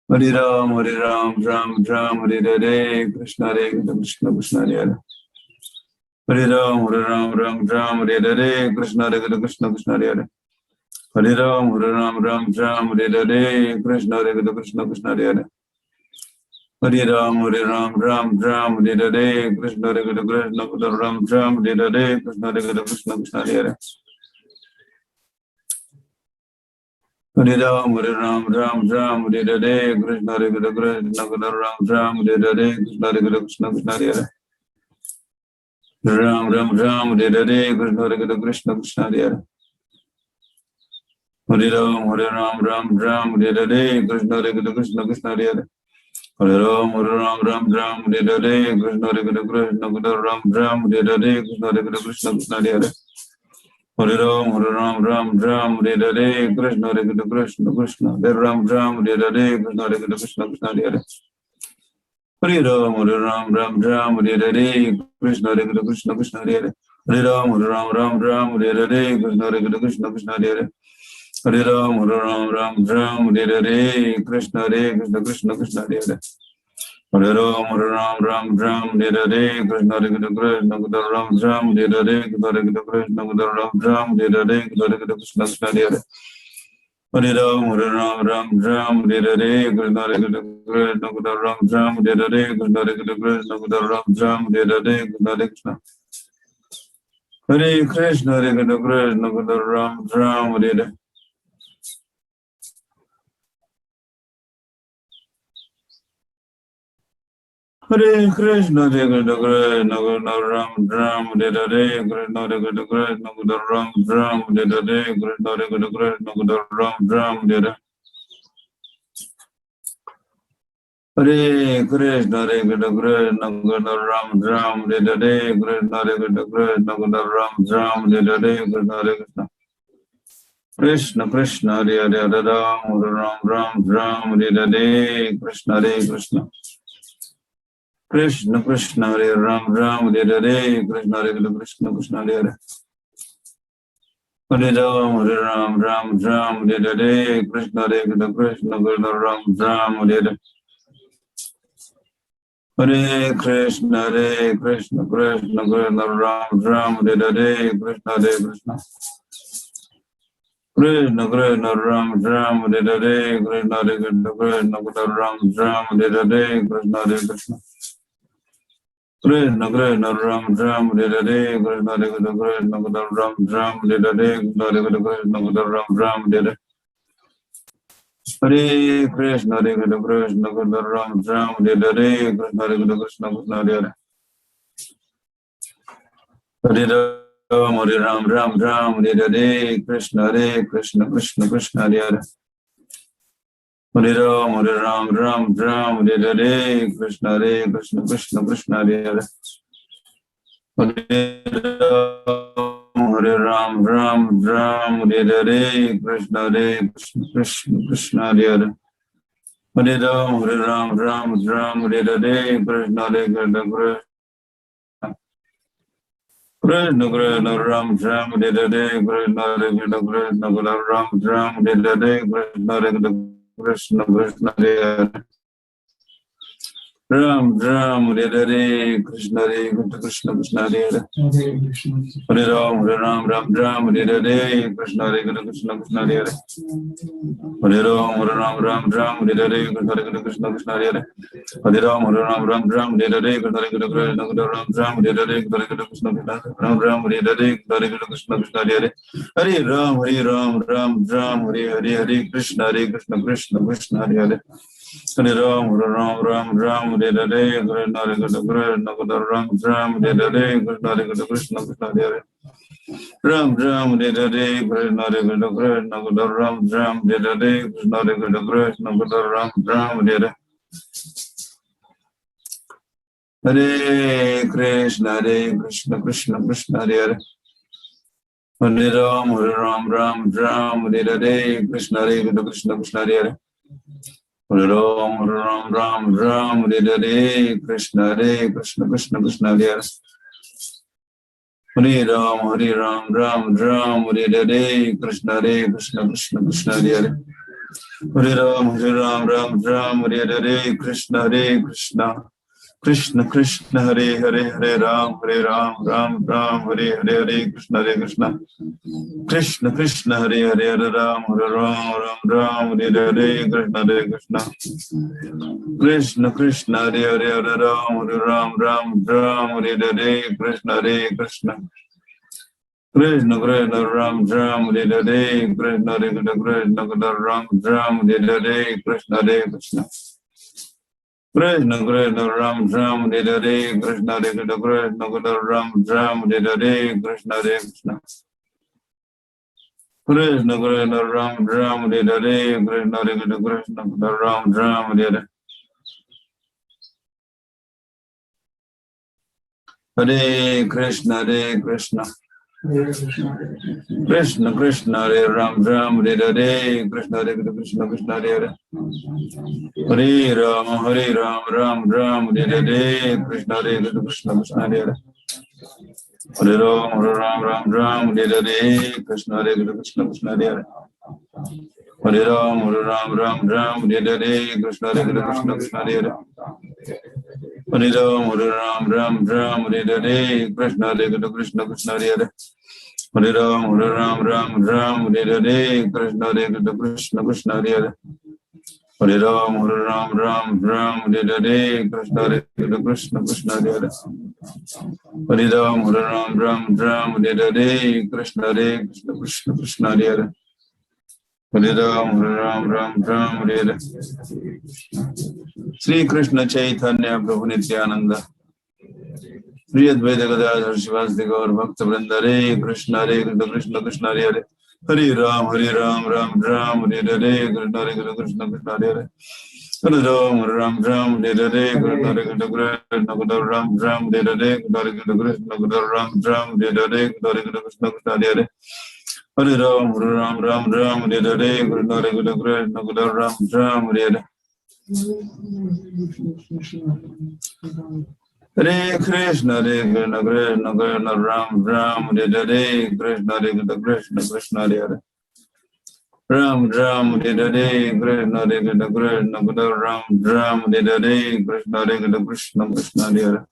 Hare Ram, Ram Ram, Hare Hare, Krishna Hare Krishna, Krishna Hare Hare. Hare Ram, Ram Ram, Hare Hare, Krishna Hare Krishna, Krishna Hare Hare. Hare Ram, Ram Ram, Hare Hare, Krishna Hare Krishna, Krishna Hare Hare. Hare Ram, Ram Hare Hare, Krishna Hare Krishna, Ram Hare Hare, Krishna Hare Krishna, Krishna Hare Hare. Hare Ram, Hare Ram, Hare Hare, Krishna Hare Krishna, Ram Hare Hare, Krishna Hare Krishna, Krishna Hare Hare. Ram Hare Hare, Krishna Hare Krishna, Krishna Hare Hare. Hare Ram, Hare Hare, Krishna Hare Krishna, Krishna Hare Hare. Hare Ram, Hare Ram, Hare Hare, Krishna Hare Krishna, Ram Hare Hare, Krishna Hare Krishna, Krishna Hare Hare. Hare Ram, Hare Hare, Krishna Hare Krishna, Krishna Hare Ram Hare Hare, Krishna Hare Krishna, Krishna Hare Hare. Hare Ram, Hare Hare, Krishna Hare Krishna, Krishna Hare Hare. Hare Ram, Hare Hare, Krishna Hare Krishna, Krishna Hare Hare. Hare Ram, Hare Hare, Krishna Hare Krishna, Krishna Krishna Hare Hare. Hare Ram, Hare Hare, Krishna Hare Krishna, Ram Hare Hare, Krishna Hare Krishna, Ram Hare Hare, Krishna Hare Krishna, Krishna Hare Hare. Hare Ram, Hare Hare, Krishna Hare Krishna, Ram Hare Hare, Krishna Hare Krishna, Ram Hare Hare, Krishna Hare Krishna. Hare Krishna, Hare Krishna, Ram Hare Hare. Hare Krishna, Hare Krishna, Ram Hare Hare, Krishna Hare Krishna, Ram Hare Hare, Krishna Hare Krishna, Ram Hare Hare. Hare Krishna, Hare Krishna, Ram Hare Hare, Krishna Hare Krishna, Ram Hare Hare, Krishna Hare Krishna. Krishna Krishna, Hare Hare, Hare Ram, Hare Hare, Krishna Hare Krishna. Krishna Krishna, Hare Ram, Hare Hare, Krishna Hare Krishna, Krishna Hare Hare. Hare Ram, Hare Hare, Krishna Hare Krishna, Ram Hare Hare. Hare Krishna, Krishna Ram, Hare Hare, Krishna Hare Krishna. Krishna Krishna, Ram Hare Hare, Krishna Hare Krishna, Ram Hare Hare, Krishna Hare Krishna. Krishna Krishna, Ram Hare Hare, Krishna Hare Krishna, Ram Hare Hare, Krishna Hare Krishna, Ram Hare Hare. Hare Krishna, Hare Krishna, Ram Hare Hare, Krishna Hare Krishna, Krishna Hare Hare. Hare Ram, Hare Hare, Krishna Hare Krishna, Krishna Krishna Hare Hare. Hare Ram, Hare Hare, Krishna Hare Krishna, Krishna Krishna Hare Hare. Hare Ram, Hare Hare, Krishna Hare Krishna, Krishna Krishna Hare Hare. Hare Ram, Hare Hare, Krishna Hare Krishna, Krishna Krishna, Ram Hare Hare, Krishna Hare Krishna, Ram Hare Hare, Krishna Hare Krishna, Krishna Hare Hare. Ram Hare Hare, Krishna Hare Krishna, Krishna Hare Hare. Hare Ram, Hare Hare, Krishna Hare Krishna, Krishna Hare Hare. Hare Ram, Hare Hare, Krishna Hare Krishna, Krishna Hare Hare. Hare Ram, Hare Hare, Krishna Hare Krishna, Ram Hare Hare, Krishna Hare Krishna, Ram Hare Hare, Krishna Krishna Hare Hare. Hare Ram, Hare Hare, Krishna Hare Krishna, Krishna Krishna Hare Hare. Hare Ram, Hare Hare, Krishna Hare Krishna, Ram Hare Hare, Krishna Hare Krishna, Krishna Hare Hare. Ram Hare Hare, Krishna Hare Krishna, Ram Hare Hare, Krishna Hare Krishna, Ram Hare Hare. Hare Krishna, Krishna Krishna Hare Hare. Hare Ram, Hare Hare, Krishna Hare Krishna, Krishna Hare Hare. Hare Ram, Hare Hare, Krishna Hare Krishna, Krishna Krishna Hare Hare. Hare Ram, Hare Hare, Krishna Hare Krishna, Krishna Krishna Hare Hare. Hare Ram, Ram Ram, Hare Krishna, Krishna Krishna, Hare Hare, Hare Ram, Ram Ram, Hare Hare, Krishna Krishna, Krishna Krishna, Hare Hare, Hare Ram, Ram, Hare Hare, Krishna Krishna, Krishna Krishna, Hare Hare, Hare Ram, Ram, Hare Hare, Krishna Krishna, Krishna Krishna, Ram, Hare Hare, Krishna Krishna, Ram, Hare Hare, Krishna Krishna. Krishna Krishna Ram Hare Hare, Krishna Krishna Ram Hare Hare, Krishna Krishna, Krishna Krishna Ram Hare Hare, Krishna Krishna Ram Hare Hare. Hare Krishna, Hare Krishna, Krishna Krishna, Hare Ram Hare Hare, Krishna Krishna, Krishna Hare Hare, Hare Ram Hare Hare, Krishna Krishna, Krishna Hare Hare, Hare Ram Hare Hare, Krishna Krishna, Krishna Hare Hare, Hare Ram Hare Hare, Krishna Krishna, Krishna Hare Hare, Hare Ram Hare Hare, Krishna Krishna, Krishna Hare Hare, Hare Ram Hare Hare, Krishna Krishna, Krishna Hare Hare, Hare Ram Hare Hare, Krishna Krishna, Krishna Hare Hare, Hare Ram Hare Hare, Krishna Krishna, Krishna Hare Hare, Hare Ram Hare Hare. Sri Krishna Chaitanya Prabhu Nityananda, Sri Advaita Gadadhar Shivasdi Gaur Bhakta Vrinda, Hare Krishna Krishna Krishna Hare Hare, Hare Ram Ram Hare Hare, Krishna Krishna, Krishna Hare Hare, Hare Ram Hare Hare, Krishna Krishna Ram Hare Hare, Krishna Ram Hare Hare, Krishna Krishna Hare Hare, Hare Ram Hare Hare, Krishna Ram Hare Hare. Hare Krishna, Krishna Ram Hare Hare, Krishna Krishna, Krishna Hare Hare, Ram Hare Hare, Krishna Ram Hare Hare, Krishna Krishna, Krishna Hare Hare,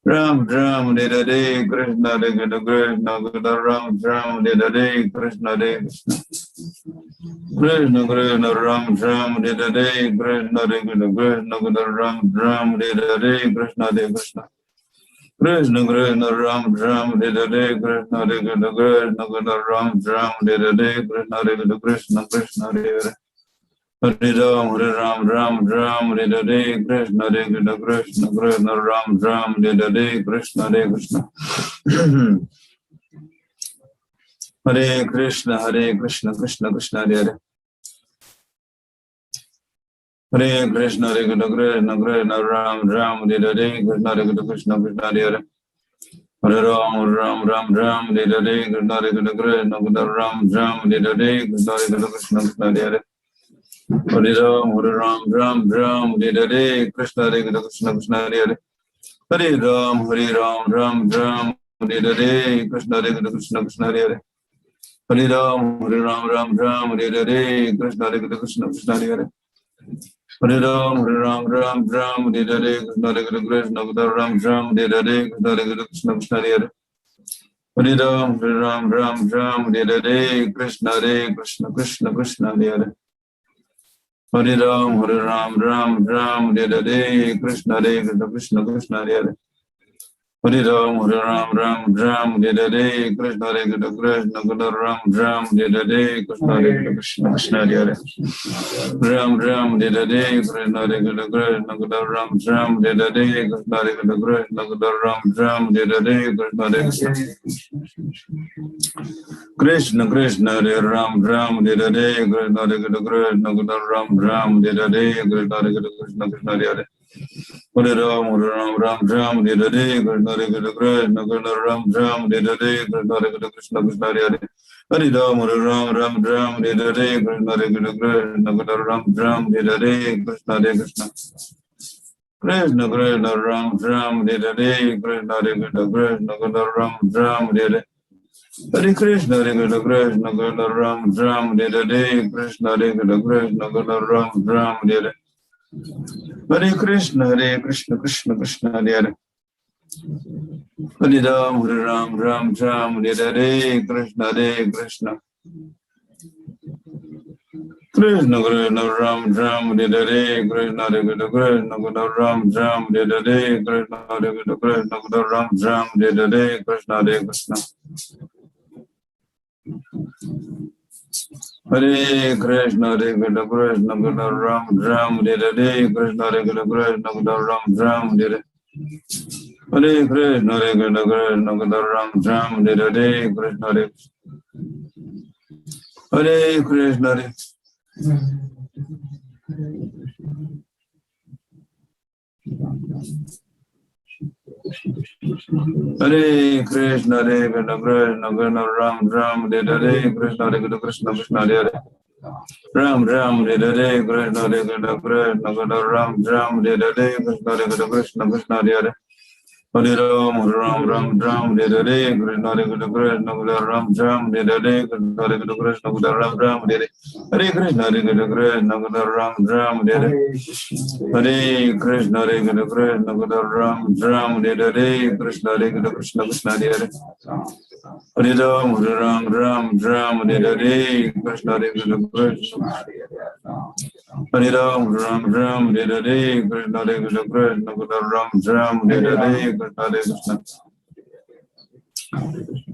Ram Hare Hare, Krishna Ram Hare Hare, Krishna Krishna, Krishna Krishna Ram Hare Hare, Krishna Ram Hare Hare, Krishna Krishna, Krishna Krishna Ram Hare Hare, Krishna Ram Hare Hare, Krishna Krishna, Krishna Hare Hare, Hare Ram Hare Hare, Krishna Krishna Ram Hare Hare, Krishna Krishna. Hare Krishna, Krishna Krishna Hare Hare, Hare Krishna Ram Hare Hare, Krishna Krishna Krishna Hare Hare, Hare Ram Hare Hare, Krishna Ram Hare Hare, Krishna Krishna Krishna Hare Hare, Hare Ram Hare Hare, Krishna Krishna Krishna Hare Hare, Hare Ram Hare Hare, Krishna Krishna Krishna Hare Hare, Hare Ram Hare Hare, Krishna Krishna Krishna Hare Hare, Hare Ram Hare Hare, Krishna Krishna Ram Hare Hare, Krishna Krishna Hare Hare, Hare Ram Hare Hare, Krishna Krishna, Krishna Krishna Hare Hare, Hare Ram Hare Hare, Krishna Krishna Krishna Hare Hare, Hare Ram Hare Hare, Krishna Ram Hare Hare, Krishna Krishna Krishna Hare Hare, Ram Hare Hare, Krishna Ram Hare Hare, Krishna Ram Hare Hare, Krishna Krishna Hare Ram Hare Hare, Krishna Ram Hare Hare, Krishna Krishna Hare Hare, Hare Ram Hare Hare, Krishna Ram Hare Hare, Krishna Krishna Hare Hare, Hare Ram Hare Hare, Krishna Ram Hare Hare, Krishna Krishna, Krishna Krishna Ram Hare Hare, Krishna Ram Hare Hare, Hare Krishna, Hare Krishna, Krishna Krishna Ram Ram, Hare Krishna, Hare Krishna, Krishna Krishna Ram Ram, Hare Krishna, Hare Krishna, Krishna Krishna Hare Hare Ram, Hare Ram, Ram Ram, Hare Krishna, Hare Krishna, Krishna Krishna Ram Ram, Hare Krishna, Hare Krishna, Krishna Krishna Ram Ram, Hare Krishna, Hare Krishna, Krishna Krishna Ram Ram, Hare Krishna, Hare Krishna. Hare Krishna, Hare Krishna, Krishna Krishna Ram Ram, Hare Krishna, Hare Krishna, Krishna Krishna Ram Ram, Hare Krishna, Hare Krishna, Krishna Krishna Ram Ram, Hare Krishna, Hare Krishna, Hare Hare Krishna, Hare Krishna, Krishna Krishna Ram Ram, Hare Krishna, Hare Krishna, Krishna Krishna Hare Ram Ram, Hare Krishna, Hare Krishna, Krishna Krishna Ram Ram, Hare Krishna, Hare Krishna, Krishna Krishna Hare Hare Ram, Ram Ram Ram, Hare Krishna, Hare Krishna, Krishna Krishna Ram Ram, Hare Krishna, Hare Krishna, Krishna Krishna Ram Ram, Hare Krishna, Hare Krishna, Krishna Krishna Ram Ram, Hare Krishna, Hare Krishna, Krishna Krishna Ram Ram, Hare Krishna, Hare Krishna, Krishna Krishna Hare Hare Ram, Ram Ram Ram, Hare Krishna, Hare Krishna, Krishna Hare Ram, Ram Ram, Hare Krishna, Hare Krishna, Krishna Krishna Ram Ram, Hare Krishna, Hare Krishna,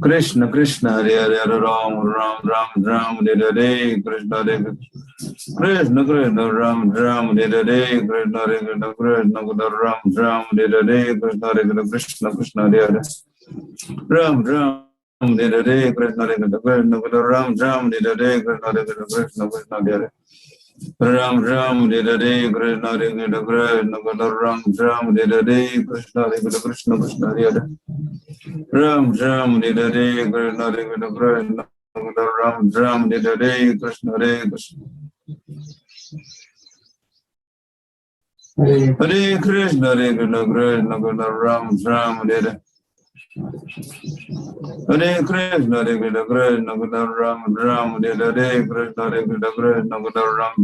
Krishna Krishna Hare Hare, Hare Ram, Ram Ram Ram, Hare Krishna, Hare Krishna, Krishna Ram Ram, Hare Krishna, Hare Krishna, Krishna Krishna Ram Ram, Hare Krishna, Hare Krishna, Krishna Hare Hare, Ram Ram Hare Krishna, Hare Krishna, Krishna Krishna Ram Ram, Hare Krishna, Hare Krishna, Krishna Hare Hare, Ram Ram Hare Krishna, Hare Krishna, Krishna Krishna Ram Ram, Hare Krishna, Hare Krishna, Krishna Krishna Hare Hare, Ram Ram Hare Krishna, Hare Krishna, Krishna Krishna Ram Ram, Hare Krishna, Hare Krishna, Hare Krishna, Hare Krishna, Krishna Krishna Ram Ram, Hare Hare Krishna, Hare Krishna, Krishna Krishna Ram Ram, Hare Krishna, Hare Krishna, Krishna Krishna Ram Ram, Hare Hare Krishna, Hare Krishna, Krishna Krishna Ram Ram, Hare Krishna, Hare Krishna, Krishna Krishna Ram Ram, Hare Krishna, Hare Krishna, Krishna Krishna Hare Ram Ram, Hare Krishna, Hare Krishna, Krishna Krishna Ram Ram, Hare Krishna, Hare Krishna, Krishna Krishna Hare Ram Ram, Hare Krishna, Hare Krishna, Krishna Krishna Ram Ram, Hare Krishna, Hare Krishna, Krishna Krishna Hare Ram Ram, Hare Krishna, Hare Krishna, Krishna Krishna Ram Ram, Hare Krishna, Hare Krishna, Krishna Krishna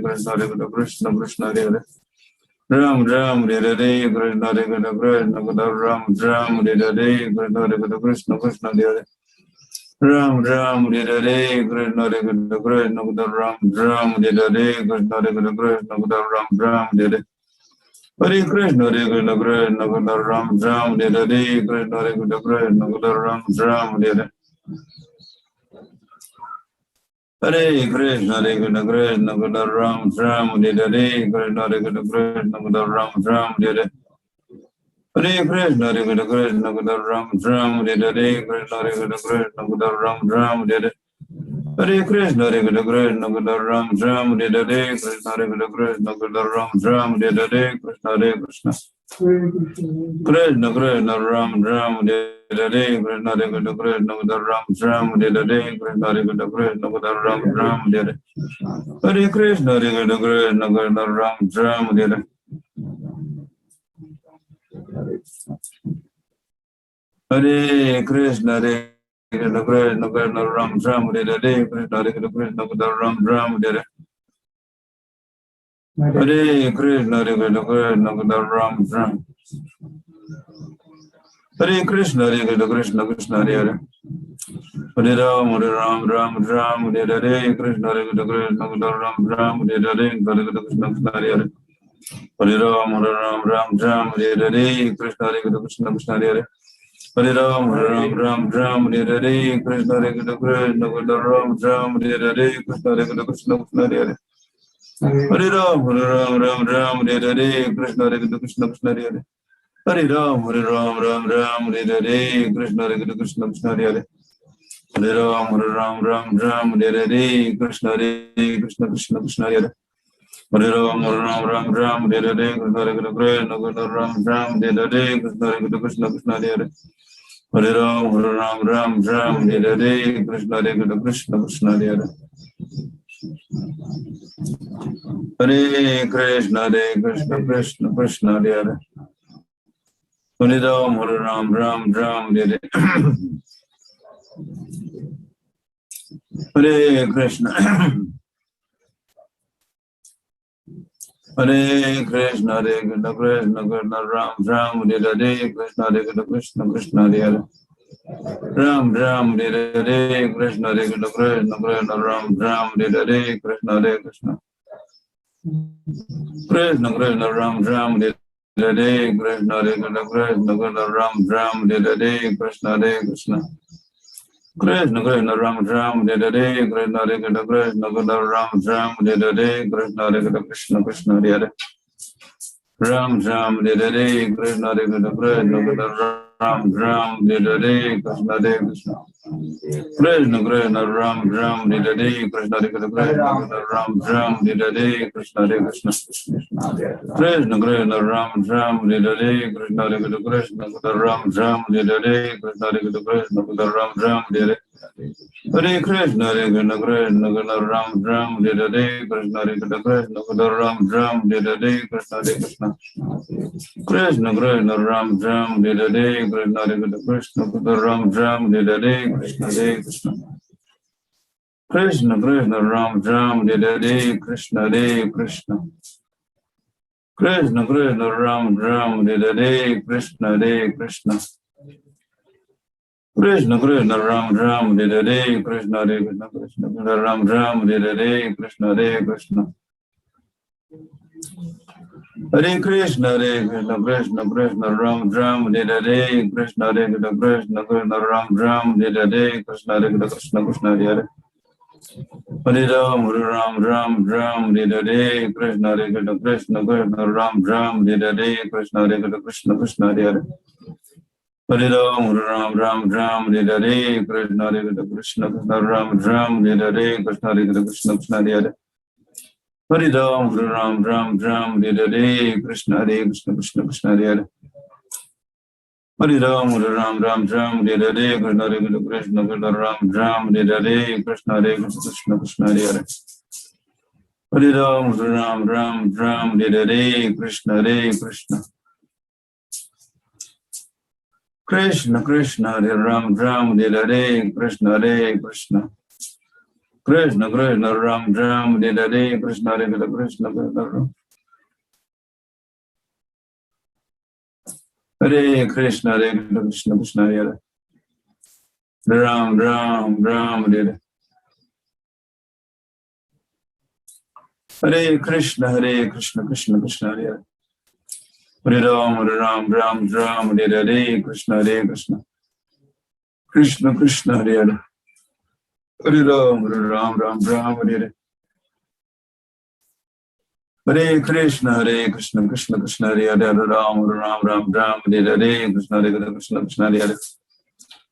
Ram Ram, Hare Hare Krishna, Hare Krishna, Krishna Krishna Ram Ram, Hare Krishna, Hare Krishna, Krishna Krishna Ram Ram, Hare Hare Krishna, Hare Krishna, Krishna Krishna Ram Ram, Hare Krishna, Hare Krishna, Krishna Krishna Ram Ram, Hare Hare Krishna, Hare Krishna, Krishna Krishna Ram Ram, Hare Krishna, Hare Krishna, Krishna Krishna Ram Ram, Hare Hare Krishna, Hare Krishna, Krishna Krishna Ram Ram, Hare Krishna, Hare Krishna, Krishna Krishna Ram Ram, Hare Krishna, Hare Krishna, Krishna Krishna Ram Ram, Hare Krishna, Hare Krishna, Krishna Krishna Ram Ram, Hare Krishna, Hare Krishna, Krishna Krishna Ram Ram, Hare Hare Krishna, Hare Krishna, Krishna Krishna Ram Ram, Hare Hare Krishna, Hare Krishna, Krishna Krishna Ram Ram, Hare Krishna, Hare Krishna, Krishna Krishna Ram Ram, Hare Hare Krishna, Hare Krishna, Krishna Krishna Ram Ram, Hare Krishna, Hare Krishna, Krishna Krishna Hare Hare, Hare Ram, Hare Ram, Ram Ram, Hare Krishna, Hare Krishna, Krishna Krishna Ram Ram, Hare Krishna, Krishna Krishna Hare Hare, Hare Ram, Hare Ram, Ram Ram, Hare Krishna, Hare Krishna, Krishna Krishna Hare Hare, Hare Ram, Hare Ram, Ram Ram, Hare Krishna, Hare Krishna, Krishna Krishna Ram Ram, Hare Krishna, Hare Krishna, Krishna Krishna Hare Hare, Hare Ram, Hare Ram, Ram Ram, Hare Krishna, Hare Krishna, Krishna Krishna Hare Hare, Hare Ram, Hare Ram, Ram Ram, Hare Krishna, Hare Krishna, Krishna Krishna Hare Hare, Hare Ram, Hare Ram, Ram Ram, Hare Krishna, Hare Krishna, Krishna Krishna Hare Hare, Hare Ram, Hare Ram, Ram Ram, Hare Krishna, Hare Krishna, Krishna Krishna Ram Ram, Hare Krishna, Hare Krishna, Krishna Krishna Hare Hare, Hare Ram, Hare Ram, Ram Ram, Hare Hare, Krishna Hare Krishna, Krishna Krishna Hare Hare. Hare Krishna, Hare Krishna, Krishna Krishna Hare Hare. Hare Ram, Hare Ram, Ram Ram, Hare Hare. Hare Krishna. Hare Krishna, Hare Krishna, Krishna Krishna, Ram Ram, Hare Hare, Krishna Hare Krishna, Krishna Krishna Hare Hare. Ram Ram, Hare Hare, Krishna Hare Krishna, Krishna Krishna, Ram Ram, Hare Hare, Krishna Hare Krishna. Krishna Krishna, Ram Ram, Hare Hare, Krishna Hare Krishna, Krishna Krishna, Ram Ram, Hare Hare, Krishna Hare Krishna. Krishna Krishna, Ram Ram, Hare Hare, Krishna Hare Krishna, Krishna Krishna, Ram Ram, Hare Hare, Krishna Hare Krishna, Krishna Krishna Hare Hare. Ram Ram, Hare Hare, Krishna Hare Krishna, Krishna Krishna, Ram Ram, Hare Hare, Krishna Hare Krishna. Krishna Krishna, Ram Ram, Hare Hare, Krishna Hare Krishna, Krishna Krishna, Ram Ram, Hare Hare, Krishna Hare Krishna. Krishna Krishna, Ram Ram, Hare Hare, Krishna Hare Krishna, Krishna Krishna, Ram Ram, Hare Hare, Krishna Hare Krishna, Krishna Krishna, Ram Ram, Hare Hare. Hare Krishna, Hare Krishna, Krishna Krishna, Ram Ram, Hare Hare, Krishna Hare Krishna, Krishna Krishna, Ram Ram, Hare Hare, Krishna Hare Krishna. Krishna Krishna, Ram Ram, Hare Hare, Krishna Hare Krishna, Krishna Krishna, Ram Ram, Hare Hare, Krishna Hare Krishna. Krishna Krishna, Ram Ram, Hare Hare, Krishna Hare Krishna. Krishna Krishna, Ram Ram, Hare Hare, Krishna Hare Krishna. Krishna Krishna, Ram Ram, Hare Hare, Krishna Hare Krishna, Krishna Krishna, Ram Ram, Hare Hare, Krishna Hare Krishna. Hare Krishna, Hare Krishna, Krishna Krishna, Ram Ram, Hare Hare, Krishna Hare Krishna, Krishna Krishna, Ram Ram, Hare Hare, Krishna Hare Krishna, Krishna Krishna Hare Hare. Hare Ram, Hare Ram, Ram Ram, Hare Hare, Krishna Hare Krishna, Krishna Krishna, Ram Ram, Hare Hare, Krishna Hare Krishna, Krishna Krishna Hare Hare. Hare Ram, Hare Ram, Ram Ram, Hare Hare, Krishna Hare Krishna, Krishna Krishna, Ram Ram, Hare Hare, Krishna Hare Krishna, Krishna Krishna Hare Hare. Hare Ram, Hare Ram, Ram Ram, Hare Hare, Krishna Hare Krishna, Krishna Krishna Hare Hare. Hare Ram, Hare Ram, Ram Ram, Hare Hare, Krishna Hare Krishna, Krishna Krishna, Ram Ram, Hare Hare, Krishna Hare Krishna, Krishna Krishna Hare Hare. Hare Ram, Hare Ram, Ram Ram, Hare Hare, Krishna Hare Krishna. Krishna Krishna, Hare Ram Ram, Hare Hare, Krishna Hare Krishna. Krishna Krishna, Ram Ram, Hare Hare, Krishna Hare Krishna, Krishna Krishna, Ram. Hare Krishna, Hare Krishna, Krishna Krishna, Hare Hare. Ram Ram, Ram Hare. Hare Krishna, Hare Krishna, Krishna Krishna, Hare Hare. Hare Ram, Hare Ram, Ram Ram, Hare Hare, Krishna Hare Krishna. Krishna Krishna, Hare Hare. Hare Ram, Hare Ram, Ram Ram, Hare Hare. Hare Krishna, Hare Krishna, Krishna Krishna, Hare Hare. Hare Ram, Hare Ram, Ram Ram, Hare Hare, Krishna Hare Krishna, Krishna Krishna, Hare Hare.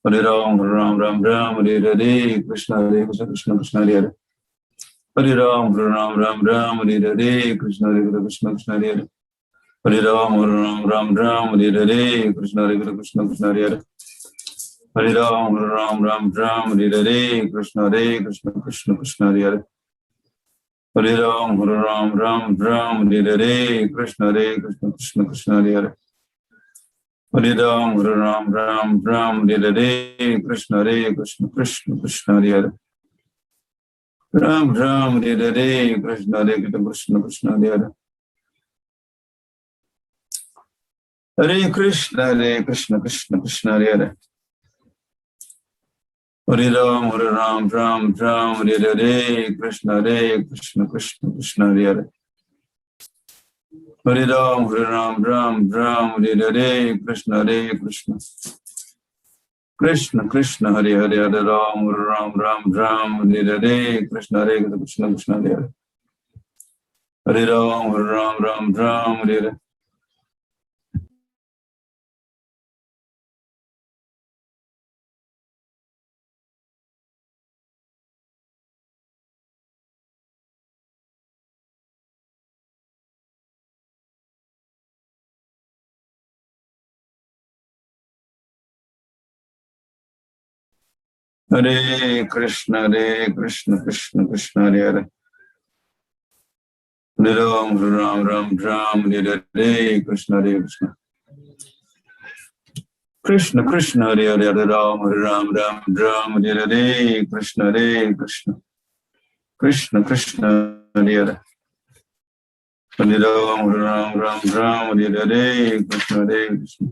Hare Ram, Hare Ram, Ram Ram, Hare Hare, Krishna Hare Krishna, Krishna Krishna, Hare Hare. Hare Ram, Hare Ram, Ram Ram, Hare Hare, Krishna Hare Krishna, Krishna Krishna, Hare Hare. Hare Ram, Hare Ram, Ram Ram, Hare Hare, Krishna Hare Krishna, Krishna Krishna, Hare Hare. Hare Ram, Hare Ram, Ram Ram, Hare Hare, Krishna Hare Krishna, Krishna Krishna, Hare Hare. Hare Ram, Hare Ram, Ram Ram, Hare Hare, Krishna Hare Krishna, Krishna Krishna, Hare Hare. Hare Ram, Hare Ram, Ram Ram, Hare Hare, Krishna Hare Krishna, Krishna Krishna, Hare Hare. Ram Ram, Hare Hare, Krishna Hare Krishna, Krishna Krishna, Hare Hare. Hare Krishna, Krishna Krishna, Hare Hare. Hare Ram, Hare Ram, Ram Ram, Hare Hare, Krishna Hare Krishna, Krishna Krishna, Hare Hare. Hare Ram, Hare Ram, Ram Ram, Hare Hare, Krishna Hare Krishna. Krishna Krishna, Hare Hare. Hare Ram, Hare Ram, Ram Ram, Hare Hare, Krishna Hare Krishna, Krishna Hare Hare. Hare Ram, Hare Ram, Ram Ram, Hare Hare. Hare Krishna, Krishna Krishna, Hare Hare. Hare Ram, Ram, Hare Hare, Krishna, Krishna. Krishna, Krishna, Hare Hare, Hare Ram, Hare Hare, Krishna, Krishna. Krishna, Krishna, Hare Hare. Hare Ram, Hare Hare, Krishna, Krishna.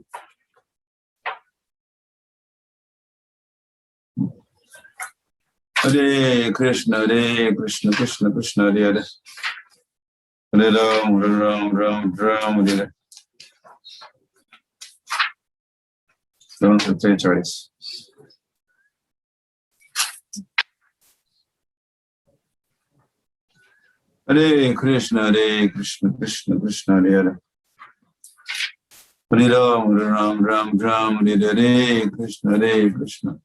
Hare Krishna, Krishna Krishna, Hare Hare. Hare Ram, Hare Hare. Don't say choice. Hare Krishna, Krishna Krishna, Hare Hare. Hare Ram, Hare Hare, Krishna, Krishna.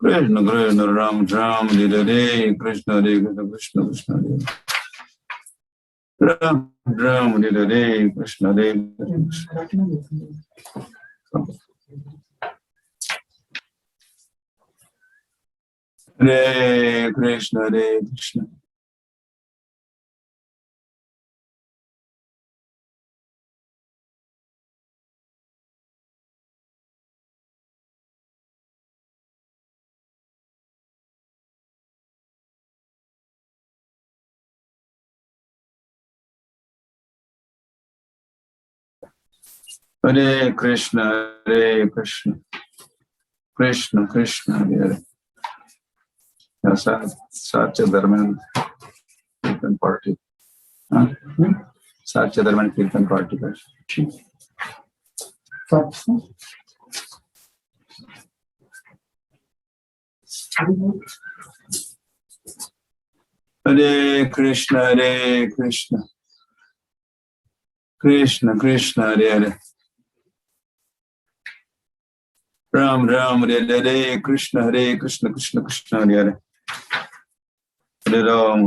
Krishna, Krishna, Ram, Hare Hare, Krishna, Krishna Krishna, Hare Hare. Ram, Hare Hare, Krishna, Krishna. Hare Krishna, Krishna. Hare Krishna, Krishna. Krishna, Krishna, Hare Hare. Satya Dharman Kirtan Party. Satya Dharman Kirtan Party. Hare Krishna, Krishna. Krishna, Krishna, Hare Hare. Ram, Hare Hare, Krishna, Krishna Krishna, Hare Hare. Hare Ram,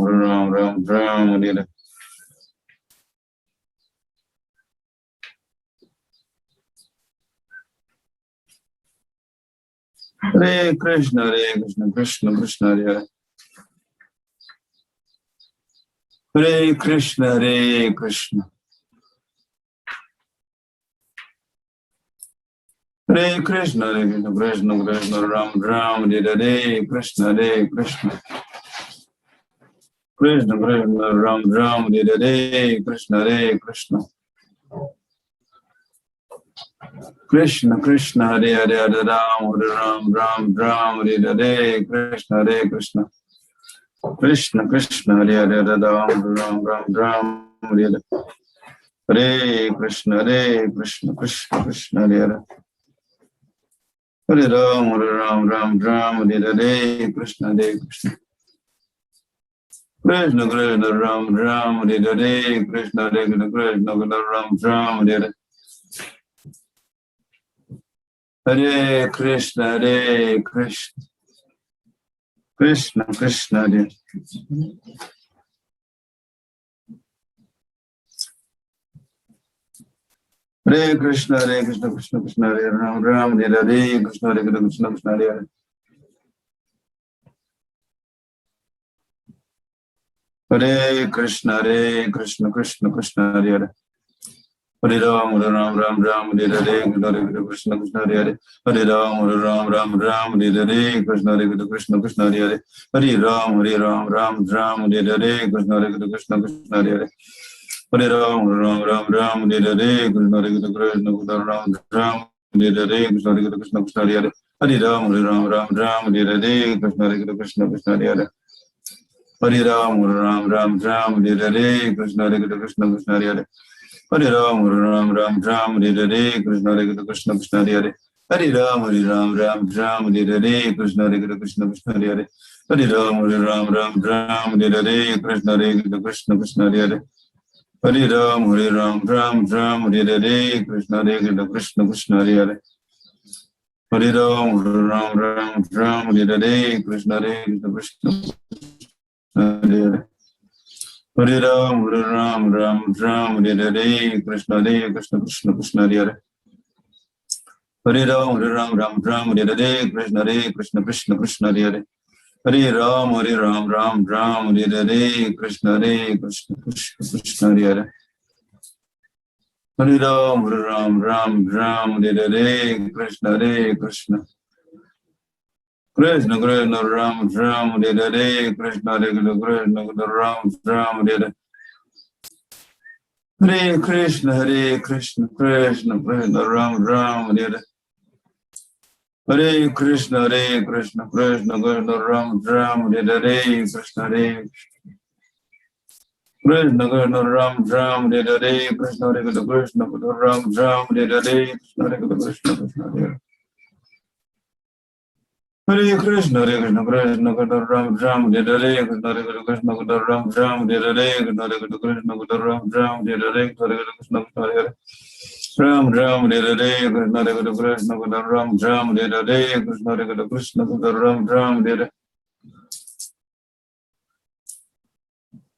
Hare Hare. Hare Krishna, Krishna Krishna, Hare Hare. Hare Krishna, Krishna. Hare Krishna, Krishna Krishna, Ram, Hare Hare, Krishna, Krishna. Krishna, Krishna, Ram, Hare Hare, Krishna, Krishna. Krishna, Krishna, Hare Hare, Hare Ram, Hare Hare, Krishna, Krishna. Krishna, Krishna, Hare Hare, Hare Ram, Hare Hare. Hare Krishna, Krishna Krishna, Hare Hare. Hare Ram, Hare Hare, Krishna, Krishna. Krishna, Krishna, Ram, Hare Hare, Krishna, Krishna, Ram, Hare Hare. Hare Krishna, Krishna. Krishna, Krishna, Hare. Hare Krishna, Krishna Krishna, Hare Ram, Hare Hare, Krishna, Krishna, Hare Hare. Hare Krishna, Krishna Krishna, Hare Hare. Hare Ram, Hare Hare, Krishna, Hare Hare. Hare Ram, Hare Hare, Krishna, Krishna, Hare Hare. Hare Ram, Hare Hare, Krishna, Krishna, Hare Hare. Hare Ram, Hare Hare, Krishna, Krishna, Hare Hare, Krishna, Hare Hare. Hare Ram, Hare Hare, Krishna, Krishna, Hare Hare. Hare Ram, Hare Hare, Krishna, Krishna, Hare Hare. Hare Ram, Hare Hare, Krishna, Krishna, Hare Hare. Hare Ram, Hare Hare, Krishna, Krishna, Hare Hare. Hare Ram, Hare Hare, Krishna, Krishna, Hare Hare. Hare Ram, Hare Hare, Krishna, Krishna, Hare Hare. Hare Ram, Hare Hare, Krishna, Krishna, Hare Hare. Hare Ram, Hare Hare, Krishna, Krishna, Hare Hare. Hare Ram, Hare Ram, Ram Ram, Hare Hare, Krishna Krishna, Krishna Krishna, Hare Hare. Hare Ram, Ram Ram, Hare Hare, Krishna Krishna, Krishna Krishna, Hare Hare. Hare Ram, Ram Ram, Hare Hare, Krishna Krishna. Krishna Krishna, Ram Ram, Hare Hare, Krishna Krishna, Ram Ram, Hare Hare. Hare Krishna, Krishna Krishna, Ram Ram, Hare Hare. Hare Krishna, Krishna Krishna, Ram Ram, Hare Hare, Krishna Krishna Krishna, Ram Ram, Hare Hare, Krishna Krishna, Ram Ram, Hare Hare, Krishna Krishna, Krishna Hare. Hare Krishna, Krishna Krishna, Ram Ram, Hare Hare, Krishna Krishna, Ram Ram, Hare Hare, Krishna Krishna, Ram Ram, Hare Hare, Krishna Krishna, Hare Hare. Ram Ram, Hare Hare, Krishna Krishna, Ram Ram, Hare Hare, Krishna Krishna, Ram Ram, Hare Hare.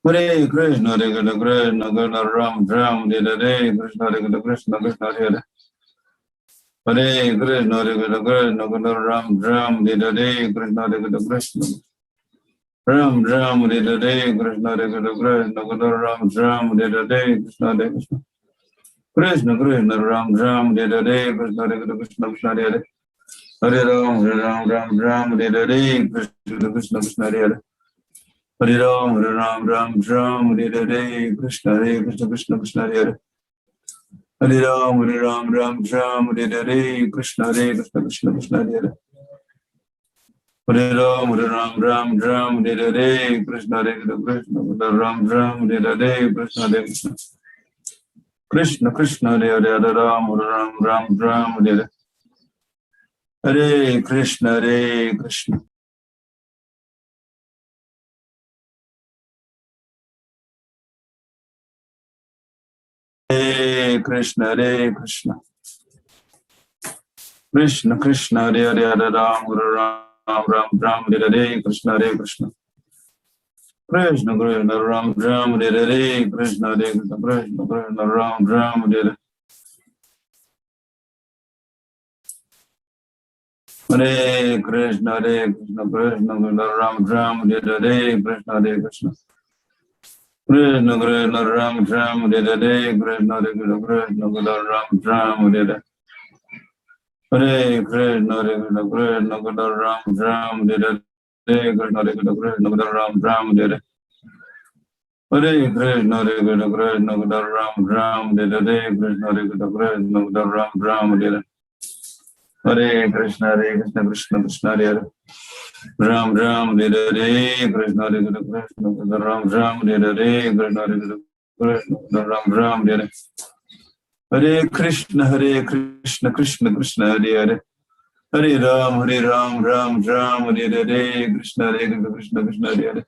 Hare Krishna, Krishna Krishna, Ram Ram, Hare Hare, Krishna Krishna, Krishna Hare. Hare Krishna, Krishna Krishna, Ram Ram, Hare Hare, Krishna Krishna. Ram Ram, Hare Hare, Krishna Krishna, Ram Ram, Hare Hare, Krishna Krishna. Krishna Krishna, Ram Ram, Hare Hare, Krishna Krishna, Krishna Hare. Hare Ram, Ram Ram, Hare Hare, Krishna Krishna, Krishna Hare. Hare Ram, Ram Ram, Hare Hare, Krishna Krishna, Krishna Hare. Hare Ram, Ram Ram, Hare Hare, Krishna Krishna, Krishna Hare. Hare Ram, Ram Hare Hare, Krishna Krishna, Ram Ram, Hare Hare, Krishna Krishna. Krishna Krishna, Hare Hare, Hare Ram, Ram Hare Hare. Hare Krishna, Krishna. Hare Krishna, Krishna. Krishna Krishna, Hare Hare, Hare Ram, Ram Hare Hare, Krishna Krishna. Krishna Krishna, Ram Hare Hare, Krishna Krishna, Krishna Ram Hare Hare. Hare Krishna, Krishna Krishna, Ram Hare Hare, Krishna Krishna. Krishna Krishna, Ram Hare Hare, Krishna Krishna, Ram Hare Hare. Hare Krishna, Krishna Krishna, Ram Hare Hare, Krishna Krishna, Ram Hare Hare. Hare Krishna, Krishna Krishna, Ram Hare Hare, Krishna Krishna, Ram Hare Hare. Hare Krishna, Krishna Krishna, Hare Hare. Ram Hare Hare, Krishna Krishna, Ram Hare Hare, Krishna Krishna, Ram Hare Hare. Hare Krishna, Krishna Krishna, Hare Hare. Hare Ram, Ram Hare Hare, Krishna Krishna, Hare Hare.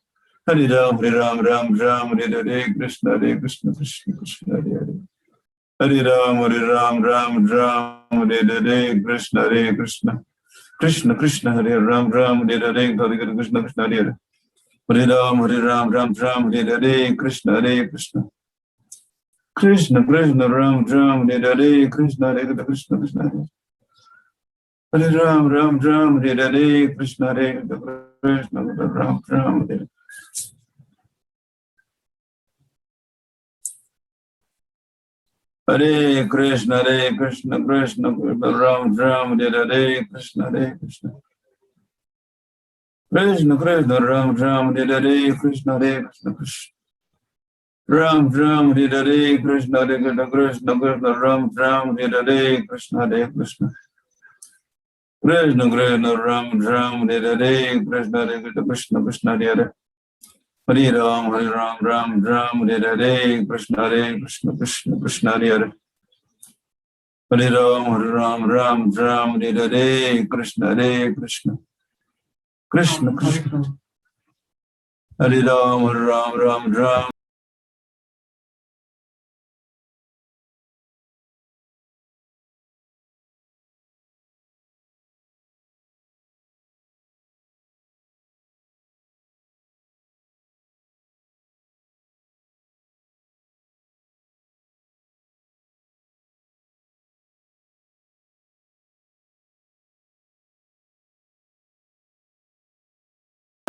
Hare Ram, Ram Hare Hare, Krishna Krishna, Krishna Hare Hare. Hare Ram, Ram Hare Hare, Krishna Krishna. Krishna Krishna, Hare Ram Hare Hare, Krishna Krishna, Hare Hare. Hare Ram, Ram Hare Hare, Krishna Krishna. Krishna Krishna, Ram Hare Hare, Krishna Krishna, Krishna Hare. Hare Ram, Ram Hare Hare, Krishna Krishna, Ram Hare. Hare Krishna, Krishna Krishna, Ram Hare Hare, Krishna Krishna. Krishna Krishna, Ram Hare Hare, Krishna Krishna, Krishna. Ram Hare Hare, Krishna Krishna, Ram Hare Hare, Krishna Krishna. Krishna Krishna, Ram Hare Hare, Krishna Krishna, Krishna Hare. Hare Ram, Ram Hare Hare, Krishna Krishna, Krishna Hare. Hare Ram, Ram Hare Hare, Krishna Krishna. Krishna Krishna. Hare Ram, Ram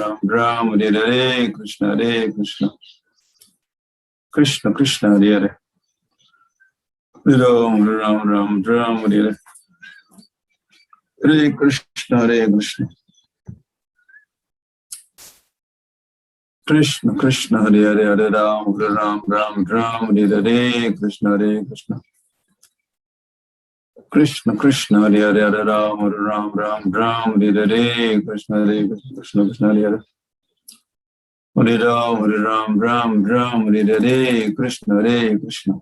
Ram Ram Hare Hare Krishna Hare Krishna Krishna Krishna Hare Hare Hare Ram Ram Ram Ram Hare Hare Hare Krishna Hare Krishna Krishna Krishna Hare Hare Hare Ram Ram Ram Ram Hare Hare Krishna Hare Krishna Krishna Krishna Hare Hare Hare Ram Ram Ram Ram Hare Hare Krishna Hare Krishna Krishna Hare Hare Hare Ram Ram Ram Hare Hare Krishna Hare Krishna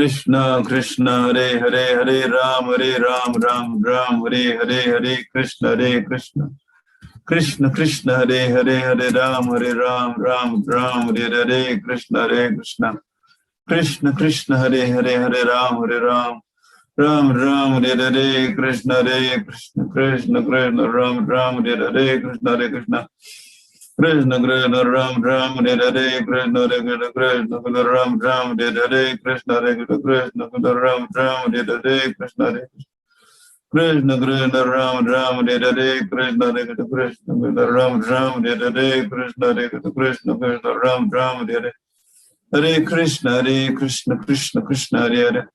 Krishna Krishna Hare Hare Hare Ram Ram Ram Hare Hare Hare Krishna Hare Krishna Krishna Krishna Hare Hare Hare Ram Ram Ram Hare Hare Krishna Hare Krishna Krishna Krishna Hare Hare Hare Ram Ram Ram Hare Hare Krishna Hare Krishna Krishna Krishna Ram Ram Hare Hare Krishna Hare Krishna Krishna Krishna Ram Ram Hare Hare Krishna Hare Krishna Krishna Krishna Ram Ram Hare Hare Krishna Hare Krishna Krishna Krishna Ram Ram Hare Hare Krishna Hare Krishna Krishna Ram Ram Hare Hare Krishna Hare Krishna Krishna Krishna Ram Ram Hare Hare Krishna Hare Krishna Krishna Krishna Ram Ram Hare Hare Hare Krishna Krishna Krishna Hare Hare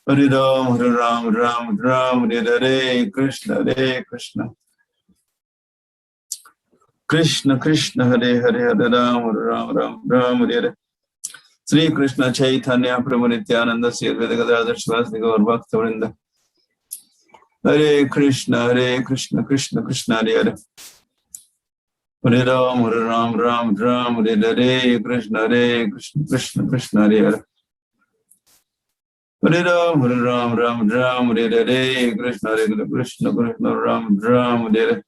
Hare Ram Ram Hare Hare Krishna Hare Krishna Krishna Krishna Hare Hare Hare Ram Ram Hare Hare Sri Krishna Chaitanya Prabhu Nityananda Sri Advaita Gadadhar Shivasadi Gaur Bhakta Hare Krishna Krishna Krishna Hare Hare Hare Ram Ram Hare Hare Krishna Krishna Krishna Hare Hare Hare Ram Ram Hare Hare Krishna Krishna Krishna Ram Hare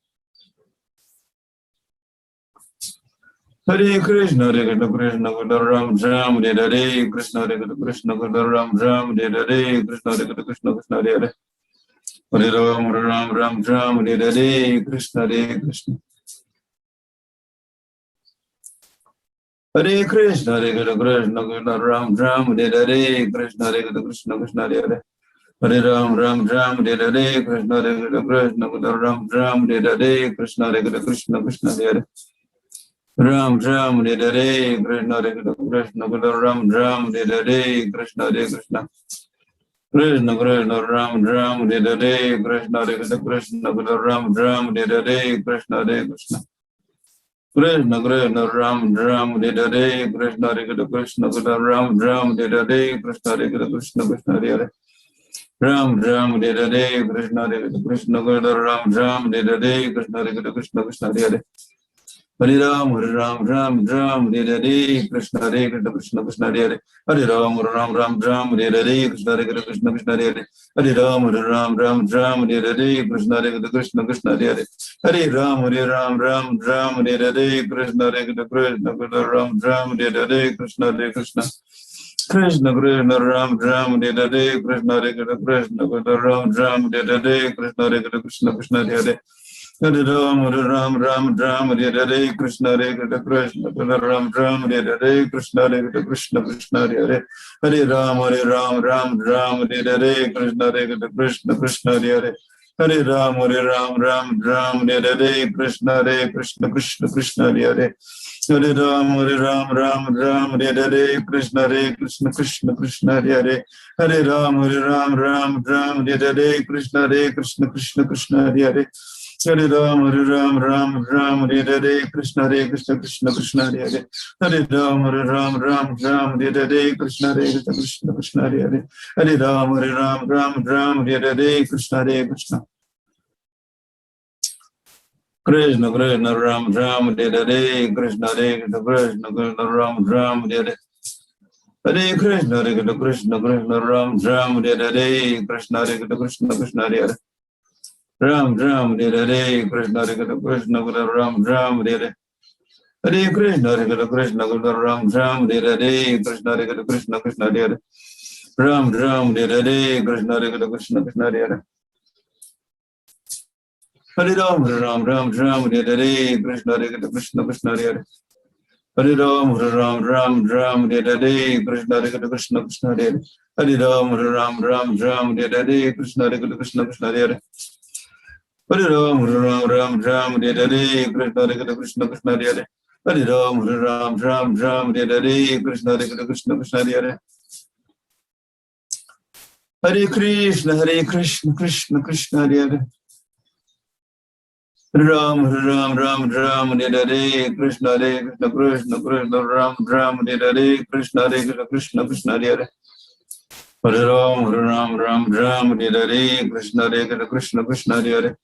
Hare Hare Krishna Krishna Ram Ram Hare Hare Krishna Krishna Krishna Ram Hare Hare Krishna Krishna Krishna Hare Hare Hare Ram Ram Hare Hare Krishna Krishna Hare Krishna Krishna Krishna Ram Ram Hare Hare Krishna Krishna Krishna Hare Hare Hare Ram Ram Hare Hare Krishna Krishna Krishna Ram Ram Hare Hare Krishna Krishna Krishna Hare Hare Ram Hare Hare Krishna Krishna Krishna Ram Ram Hare Hare Krishna Krishna Krishna Krishna Ram Hare Hare Krishna Krishna Ram Ram Hare Hare Krishna Krishna Krishna Krishna Ram Hare Hare Krishna Krishna Ram Ram Hare Hare Krishna Krishna Krishna Hare Hare Ram Hare Hare Krishna Krishna Ram Ram Hare Hare Krishna Krishna Krishna Hare Hare Hare Ram Hare Hare Krishna Krishna Krishna Hare Hare Hare Ram Hare Hare Krishna Krishna Krishna Hare Hare Hare Ram Hare Hare Krishna Krishna Krishna Hare Hare Hare Ram Hare Hare Krishna Krishna Krishna Ram Hare Hare Krishna Krishna Krishna Krishna Ram Hare Hare Krishna Krishna Ram Hare Hare Krishna Krishna Krishna Hare Hare Hare Ram Hare Hare Krishna Krishna Ram Hare Hare Krishna Krishna Krishna Hare Hare Hare Ram Hare Hare Krishna Krishna Hare Hare Hare Ram Hare Hare Krishna Krishna Krishna Hare Hare Hare Ram Hare Hare Krishna Krishna Krishna Hare Hare Hare Ram Hare Hare Krishna Krishna Krishna Hare Hare Hare Ram Hare Hare Krishna Krishna Krishna Hare Hare Hare Ram Hare Hare Krishna Krishna Krishna Hare Hare Hare Ram Hare Hare Krishna Krishna Krishna Krishna Ram Hare Krishna Krishna Ram Hare Hare Hare Krishna Krishna Ram Hare Krishna Krishna Krishna Hare Hare Ram Hare Hare Krishna Krishna Ram Hare Hare Hare Krishna Krishna Ram Hare Hare Krishna Krishna Krishna Hare Hare Ram Hare Hare Krishna Krishna Krishna Hare Hare Hare Ram Hare Hare Krishna Krishna Krishna Hare Hare Hare Ram Hare Hare Krishna Krishna Krishna Hare Hare Hare Ram Hare Hare Krishna Krishna Krishna Hare Hare Hare Ram, Hare Ram, Ram Ram, Hare Hare, Krishna Hare Krishna, Krishna Hare Hare. Hare Ram, Hare Ram, Ram Ram, Hare Hare, Krishna Hare Krishna, Krishna Hare Hare. Hare Krishna, Krishna Krishna, Hare Hare. Hare Ram, Ram Ram, Hare Hare, Krishna Krishna, Krishna Ram Ram, Hare Hare, Krishna Krishna, Krishna Hare Hare. Hare Ram, Ram Ram, Hare Hare, Krishna Krishna, Krishna Hare Hare.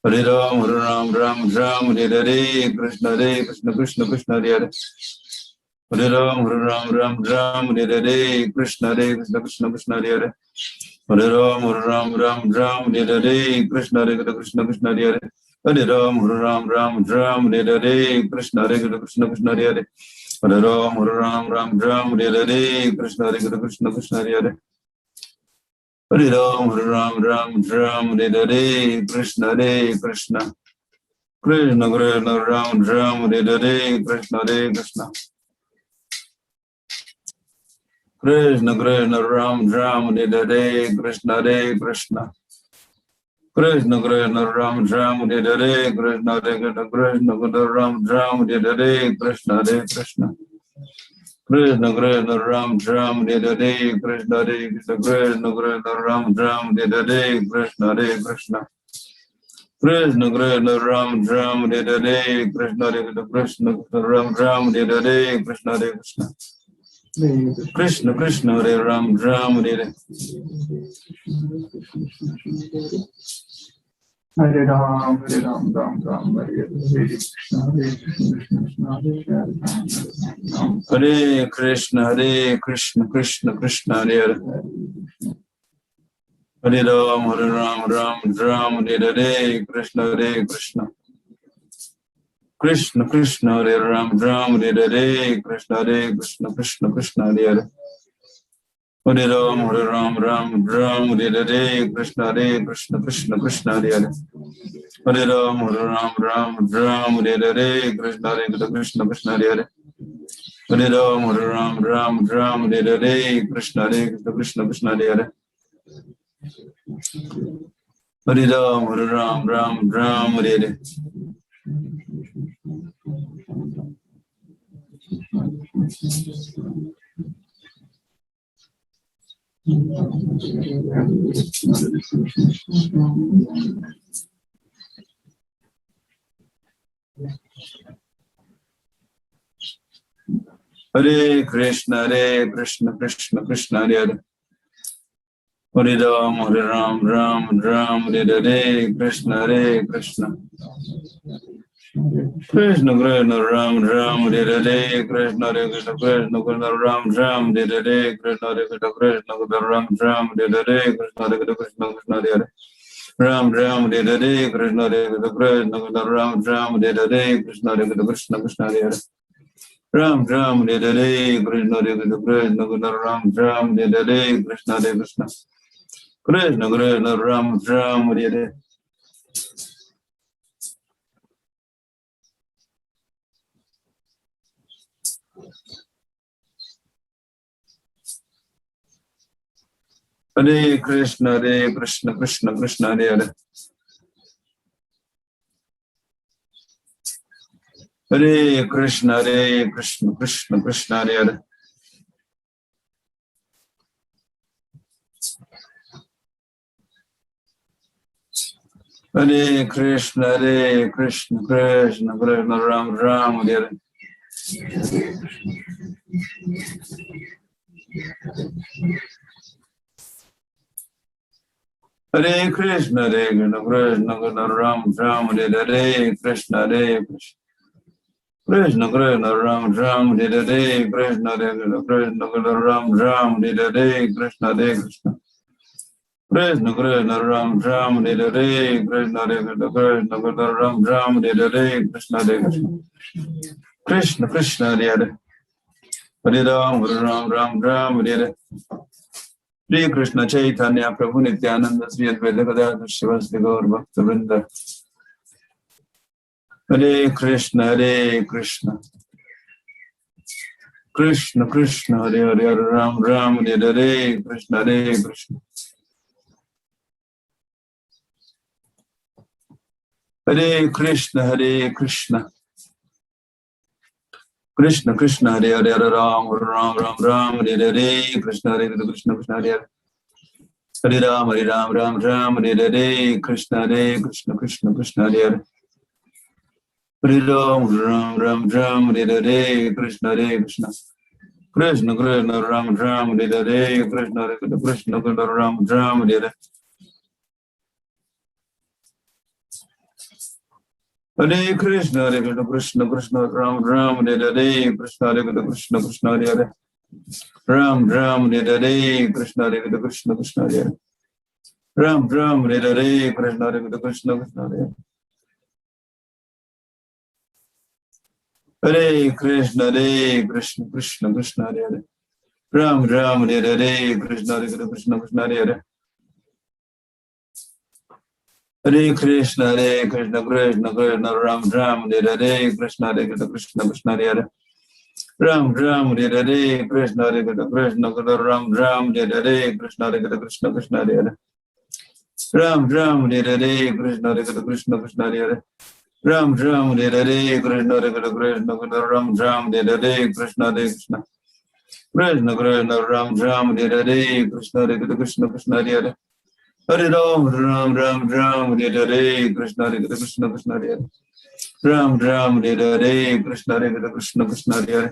Hare Ram, Ram Ram, Hare Hare, Krishna Krishna, Krishna Hare Hare. Hare Ram, Ram Ram, Hare Hare, Krishna Krishna, Krishna Hare Hare. Hare Ram, Ram Ram, Hare Hare, Krishna Krishna, Krishna Hare Hare. Hare Ram, Ram Ram, Hare Hare, Krishna Krishna, Krishna Hare Hare. Hare Ram, Ram Ram, Hare Hare, Krishna Krishna, Krishna Hare Hare. Hare Ram, Ram Ram, Hare Hare, Krishna Krishna, Krishna Krishna, Ram Ram, Hare Hare, Krishna Krishna, Krishna Krishna, Ram Ram, Hare Hare, Krishna Krishna, Krishna Krishna, Ram Ram, Hare Hare, Krishna Krishna, Krishna Ram Ram, Hare Hare, Krishna Krishna, Krishna Krishna, Ram Ram, Hare Hare, Krishna Krishna, Krishna Ram Ram, Hare Hare, Krishna Krishna, Krishna Krishna, Ram Ram, Hare Hare, Krishna Krishna, Ram Ram, Hare Hare, Krishna Krishna, Krishna Krishna, Hare Ram Ram, Hare Hare Ram, Ram Ram, Hare Krishna, Krishna Krishna, Hare Krishna, Krishna Krishna, Hare Hare. Hare Ram, Ram, Hare Hare, Krishna Krishna, Krishna Krishna, Hare Ram, Hare Hare, Krishna Krishna, Krishna Krishna, Hare Hare. Hare Ram, Ram, Hare Hare, Krishna Krishna, Krishna Krishna, Hare Hare. Hare Ram, Hare Hare, Krishna Krishna, Krishna Hare Hare. Hare Ram, Hare Hare, Krishna Krishna, Krishna Hare Hare. Hare Ram, Hare Hare. Hare Krishna, Krishna Krishna, Hare Hare. Hare Ram, Ram, Hare Hare, Krishna Krishna, Krishna Krishna, Ram Hare Hare, Krishna Krishna, Krishna Ram Hare Hare, Krishna Krishna, Krishna Ram Hare Hare, Krishna Krishna, Krishna Hare Hare. Ram Hare Hare, Krishna Krishna, Ram Hare Hare, Krishna Krishna, Krishna Hare Hare. Ram Hare Hare, Krishna Krishna, Ram Hare Hare, Krishna Krishna, Krishna Krishna, Ram Hare Hare. Hare Krishna, Krishna Krishna, Hare Hare. Hare Krishna, Krishna Krishna, Hare Hare. Hare Krishna, Krishna Krishna, Ram Hare Hare. Hare Krishna, Krishna Ram Hare Hare, Krishna Krishna, Krishna Krishna, Ram Hare Hare, Krishna Krishna, Ram Hare Hare, Krishna Krishna, Krishna Krishna, Ram Hare Hare, Krishna Krishna, Ram Hare Hare, Krishna Krishna, Krishna Krishna, Hare Hare. Hare Ram, Hare Hare. Hare Krishna Chaitanya Prabhu Nityananda Sri Advaita Gadadhar Srivasadi Gaur Bhakta Vrinda. Hare Krishna, Krishna Krishna, Hare Hare, Ram Hare Hare, Krishna Krishna. Hare Krishna, Krishna Krishna, Hare Hare, Hare Ram, Ram Ram, Hare Hare, Krishna Hare Krishna, Krishna Hare Hare. Hare Ram, Ram Ram, Hare Hare, Krishna Krishna, Krishna Hare Hare. Hare Ram, Ram Hare Hare, Krishna Krishna. Krishna Krishna, Ram Hare Hare, Krishna Krishna, Ram Hare Hare. Hare Krishna, Krishna Krishna, Ram Hare Hare, Krishna Krishna, Krishna Hare Hare. Ram Hare Hare, Krishna Krishna, Krishna Hare Hare. Ram Hare Hare, Krishna Krishna, Krishna Hare Hare. Hare Krishna, Krishna Krishna, Hare Hare. Ram Hare Hare, Krishna Krishna, Krishna Hare Hare. Hare Krishna, Krishna Krishna, Ram Hare Hare, Krishna Krishna, Krishna Hare Hare. Ram Hare Hare, Krishna Krishna, Ram Hare Hare, Krishna Krishna, Krishna Hare Hare. Ram Hare Hare, Krishna Krishna, Krishna Hare Hare. Ram Hare Hare, Krishna Krishna, Ram Hare Hare, Krishna Krishna. Krishna Krishna, Ram Hare Hare, Krishna Krishna, Krishna Hare Hare. Hare Ram, Ram Hare Hare, Krishna Krishna, Krishna Hare Hare. Ram Hare Hare, Krishna Krishna, Krishna Hare Hare.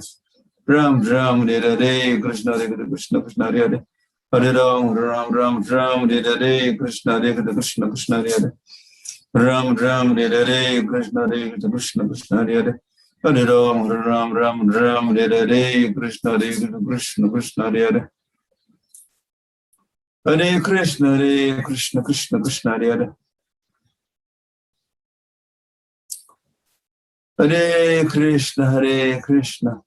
Ram Hare Hare, Krishna Krishna, Krishna Hare Hare. Hare Ram, Ram Hare Hare, Krishna Krishna, Krishna Hare Hare. Ram Hare Hare, Krishna Krishna, Krishna Hare Hare. Hare Ram, Ram Hare Hare, Krishna Krishna, Krishna Hare Hare. Hare Krishna, Krishna Krishna, Hare Hare. Hare Krishna,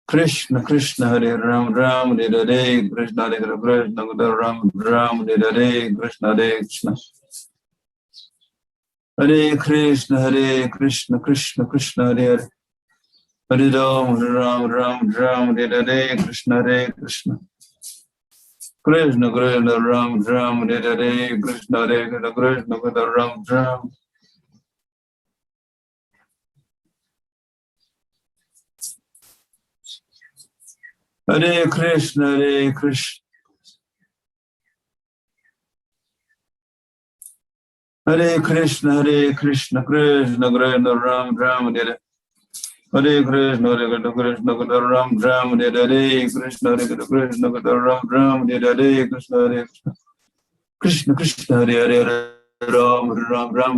Krishna Krishna, Hare Ram Hare Hare, Krishna Krishna, Ram Hare Hare, Krishna Krishna. Hare Krishna, Krishna Krishna, Hare Hare. Hare Ram, Ram Hare Hare, Krishna Krishna. Krishna Krishna, Ram Hare Hare, Krishna Krishna, Ram. Hare Krishna, Krishna. Hare Krishna, Krishna Krishna, Ram Hare Hare. Hare Krishna, Krishna Ram Hare Hare, Krishna Krishna, Ram Hare Hare, Krishna Krishna. Krishna Krishna, Hare Hare, Ram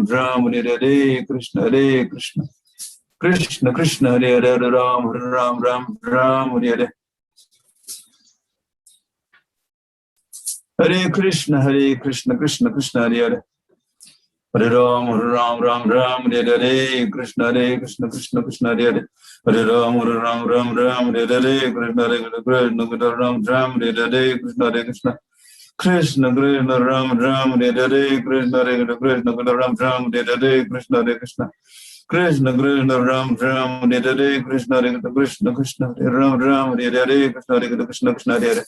Hare Hare, Krishna Krishna. Krishna Krishna, Hare Hare, Ram Hare Hare. Hare Krishna, Krishna Krishna, Hare Hare. Hare Ram, Ram Hare Hare, Krishna Krishna, Krishna Hare Hare. Hare Ram, Ram Hare Hare, Krishna Krishna, Ram Hare Hare, Krishna Krishna. Krishna Krishna, Ram Hare Hare, Krishna Krishna, Ram Hare Hare, Krishna Krishna. Krishna Krishna, Ram Hare Hare, Krishna Krishna, Ram Hare Hare, Krishna Krishna, Krishna Hare Hare.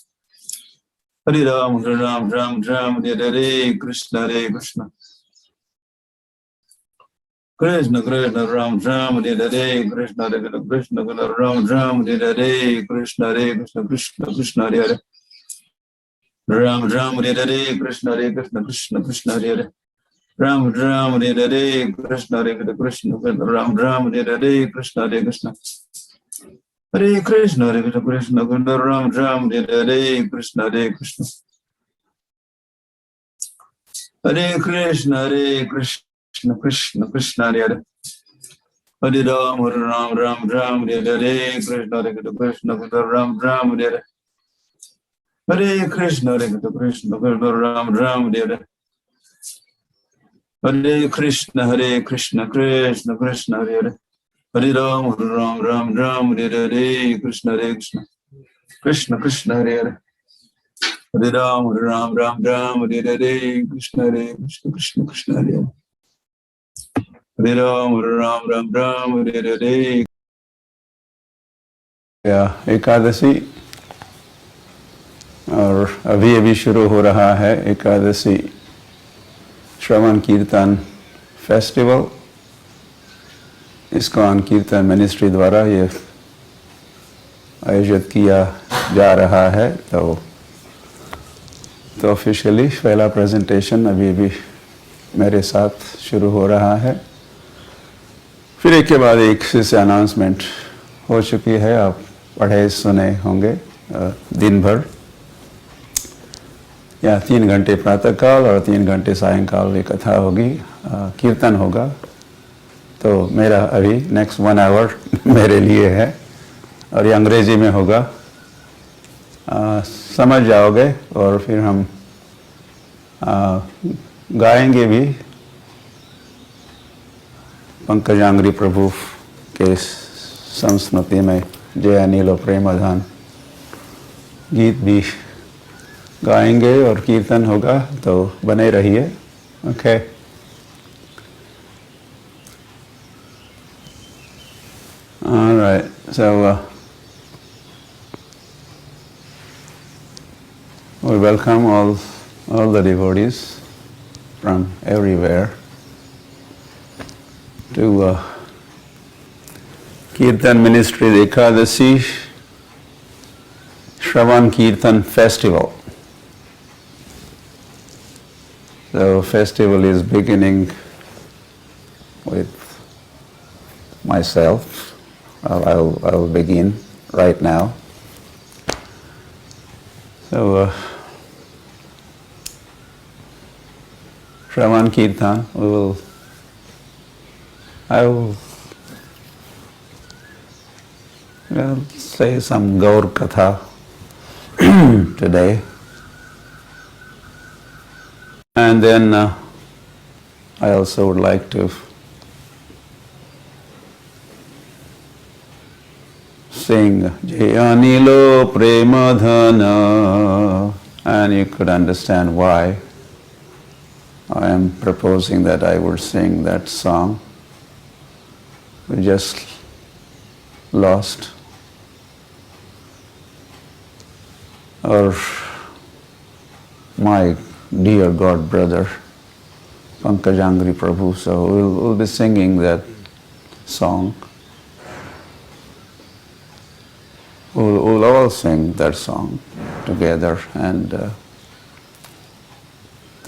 Hare Ram, Ram Hare Hare, Krishna Krishna. Krishna Krishna, Ram Hare Hare, Krishna Krishna, Ram Hare Hare, Krishna Krishna, Krishna Hare Hare. Ram Hare Hare, Krishna Krishna, Krishna Hare Hare. Ram Hare Hare, Krishna Krishna, Ram Hare Hare, Krishna Krishna. Hare Krishna, Krishna Ram Hare Hare, Krishna Krishna. Hare Krishna, Krishna Krishna, Hare Hare. Hare Ram, Ram Hare Hare, Krishna Krishna, Ram Hare Hare. Hare Krishna, Krishna Ram Hare Hare. Hare Krishna, Krishna Krishna, Hare Hare. Hare Ram, Ram Hare Hare, Krishna Krishna. Krishna Krishna, Hare Hare. Hare Ram, Ram Hare Hare, Krishna Krishna, Krishna Hare Hare. Hare Ram, Ram Hare Hare. Ekadashi और अभी शुरू हो रहा है एकादशी श्रवण कीर्तन festival ISKCON कीर्तन ministry द्वारा ये आयोजित किया जा रहा है। तो ऑफिशियली पहला प्रेजेंटेशन अभी मेरे साथ शुरू हो रहा है। फिर एक के बाद एक से अनाउंसमेंट हो चुकी है, आप पढ़े सुने होंगे दिन भर। या 3 घंटे प्रातःकाल और 3 घंटे सायंकाल एक कथा होगी, कीर्तन होगा। तो मेरा अभी नेक्स्ट 1 आवर मेरे लिए है और ये अंग्रेजी में होगा, समझ जाओगे। और फिर हम गाएंगे भी पंकजांग्री प्रभु के संस्मृति में जय अनिलो प्रेमधान गीत भी गाएंगे और कीर्तन होगा। तो बने रहिए। Okay, all right, so we welcome all the devotees from everywhere to Kirtan Ministry Ekadasi Shravan Kirtan Festival. The festival is beginning with myself. I'll begin right now. So, Shravan Kirtan, I will say some Gaur Katha today. And then I also would like to sing Jayanilo Premadhana, and you could understand why I am proposing that I would sing that song. We just lost our my dear God brother Pankajangri Prabhu, so we'll be singing that song. We'll all sing that song together and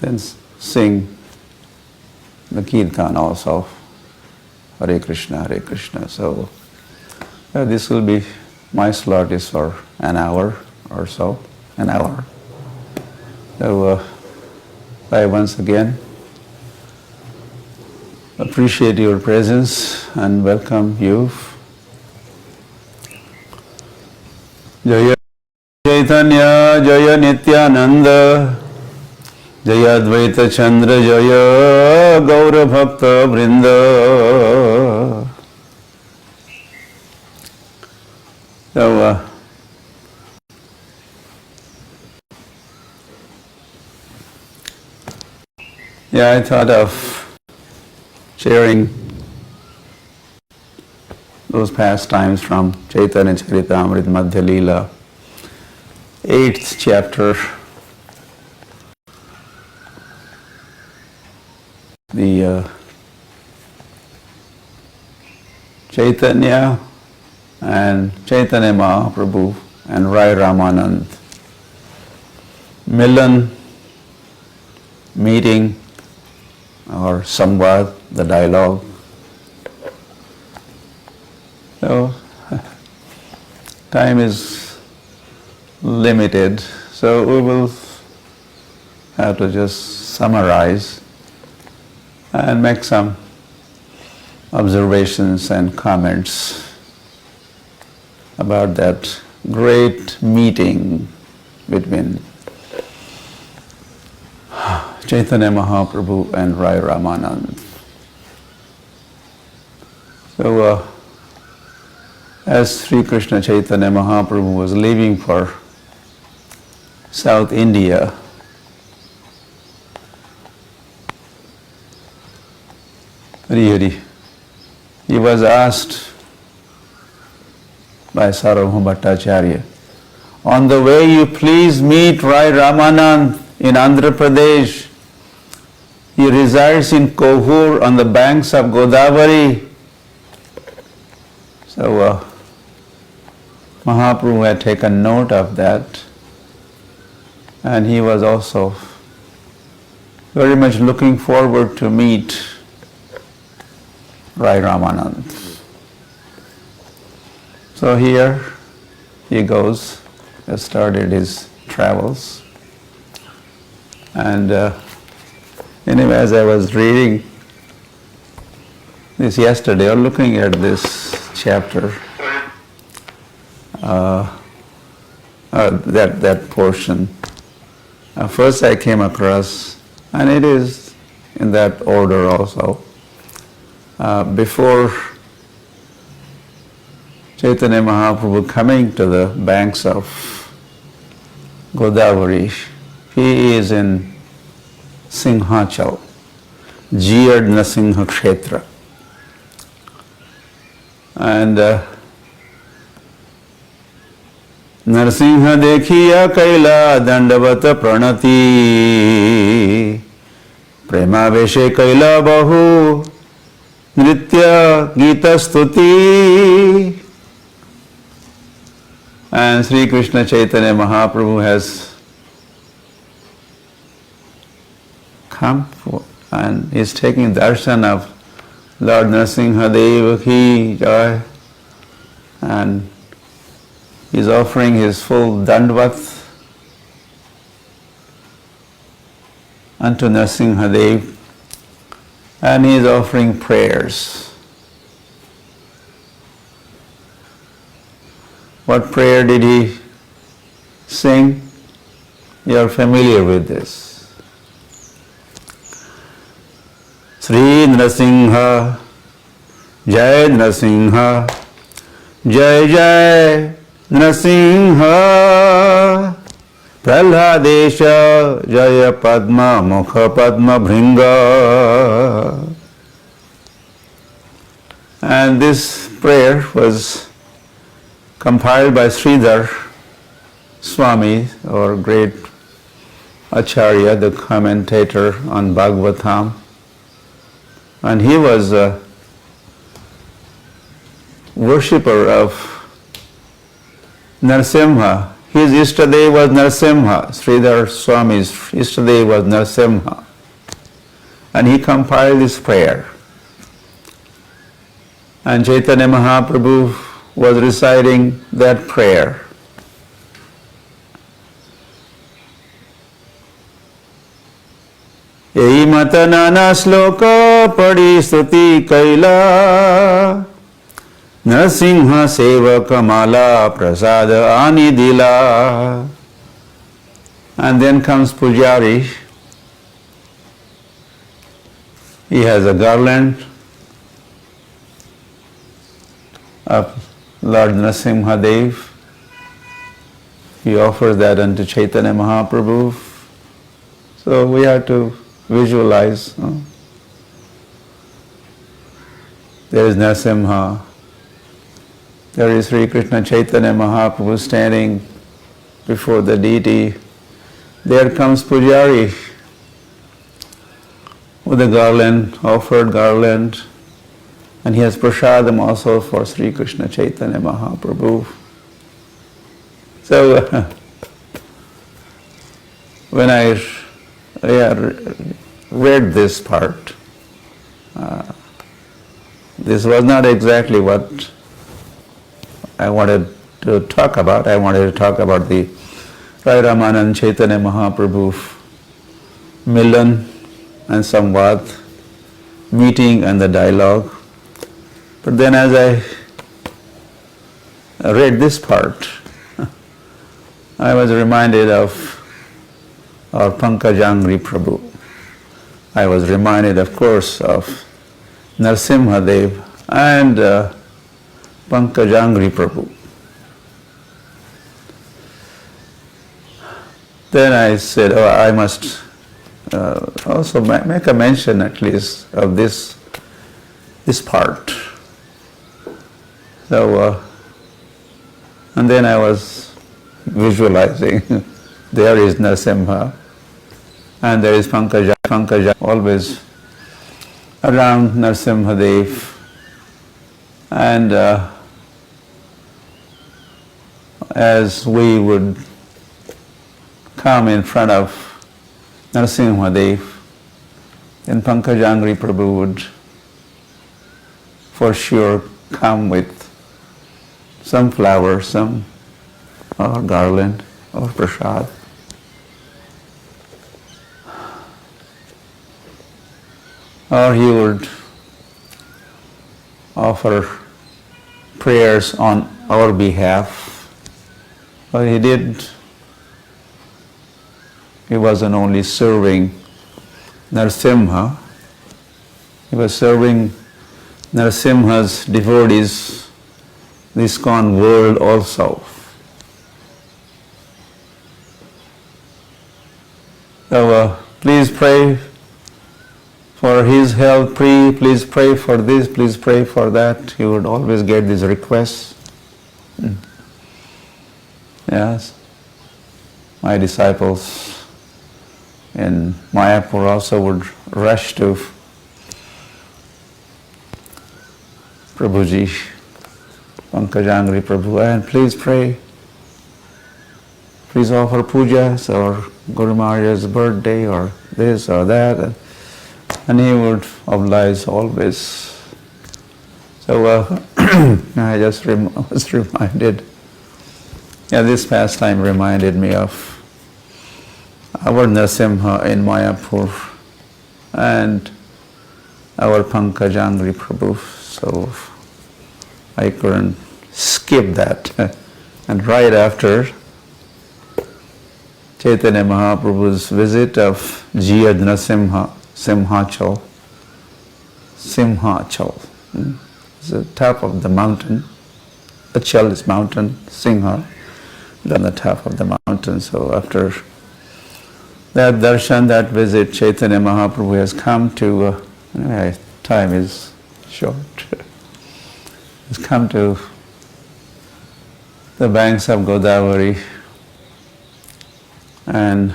then sing the kirtan also. Hare Krishna, Hare Krishna. So this will be, my slot is for an hour or so, an hour. So I once again appreciate your presence and welcome you. Jaya Chaitanya, Jaya Nityananda, Jaya Advaita Chandra, Jaya Gaura Bhakta Vrinda. So, I thought of sharing those pastimes from Chaitanya Charitamrita Madhya Leela, 8th chapter. The Chaitanya and Chaitanya Mahaprabhu and Rai Ramanand Milan, meeting or samvad, the dialogue. So, time is limited, so we will have to just summarize and make some observations and comments about that great meeting between Chaitanya Mahaprabhu and Rai Ramanand. So, as Sri Krishna Chaitanya Mahaprabhu was leaving for South India, he was asked by Sarvabhauma Bhattacharya, on the way you please meet Rai Ramanand in Andhra Pradesh. He resides in Kovur on the banks of Godavari. So Mahaprabhu had taken note of that, and he was also very much looking forward to meet Rai Ramanand. So here he goes, has started his travels. And anyway, as I was reading this yesterday, or looking at this chapter, that portion, first I came across, and it is in that order also, before Chaitanya Mahaprabhu coming to the banks of Godavari, he is in Singhachal, Jiyad Nasingha Kshetra. And Narsimha dekhiya kaila dandavata pranati prema veshe kaila bahu nritya gita stuti. And Sri Krishna Chaitanya Mahaprabhu has come and is taking darshan of Lord Narasimha Deva Ki Jai, and he's offering his full dandvat unto Narasimha Deva, and he is offering prayers. What prayer did he sing? You are familiar with this. Sri Nrasingha, Jai Nrasingha, Jai Jai Nrasingha, Prahladesha, Jaya Padma, Mukha Padma Bhringa. And this prayer was compiled by Sridhar Swami, our great Acharya, the commentator on Bhagavatam. And he was a worshipper of Narasimha. His Ishtadev was Narasimha. Sridhar Swami's Ishtadev was Narasimha. And he compiled this prayer. And Chaitanya Mahaprabhu was reciting that prayer. Ei mata nana sloka padi stuti kaila Narasimha sevaka mala prasada ani dila. And then comes Pujari. He has a garland of Lord Narasimha Dev. He offers that unto Chaitanya Mahaprabhu. So we have to visualize. There is Narasimha. There is Sri Krishna Chaitanya Mahaprabhu standing before the deity. There comes Pujari with a garland, offered garland. And he has prasadam also for Sri Krishna Chaitanya Mahaprabhu. So when I read this part, this was not exactly what I wanted to talk about. I wanted to talk about the Rai Ramanand Chaitanya Mahaprabhu Milan and Samvad, meeting and the dialogue. But then as I read this part, I was reminded of our Pankajangri Prabhu. I was reminded, of course, of Narasimha Dev and Pankajangri Prabhu. Then I said, I must also make a mention at least of this part. So, and then I was visualizing, there is Narasimha, and there is Pankajangri Pankaja, always around Narasimhadev, and as we would come in front of Narasimhadev, then Pankajangri Prabhu would for sure come with some flower, or garland, or prasad. Or he would offer prayers on our behalf. But he wasn't only serving Narasimha, he was serving Narasimha's devotees, the ISKCON world also. So please pray for his health, please pray for this, please pray for that. He would always get these requests. Yes. My disciples in Mayapur also would rush to Prabhuji, Pankajangri Prabhu, and please pray. Please offer pujas or Guru Maharaj's birthday or this or that. And he would oblige always. So I just was reminded, this pastime reminded me of our Narasimha in Mayapur and our Pankajangri Prabhu. So I couldn't skip that. And right after Chaitanya Mahaprabhu's visit of Jiyad Narasimha, Simhachal. It's the top of the mountain. Achal is mountain, Simha is on the top of the mountain. So after that darshan, that visit, Chaitanya Mahaprabhu has come to, time is short, has come to the banks of Godavari, and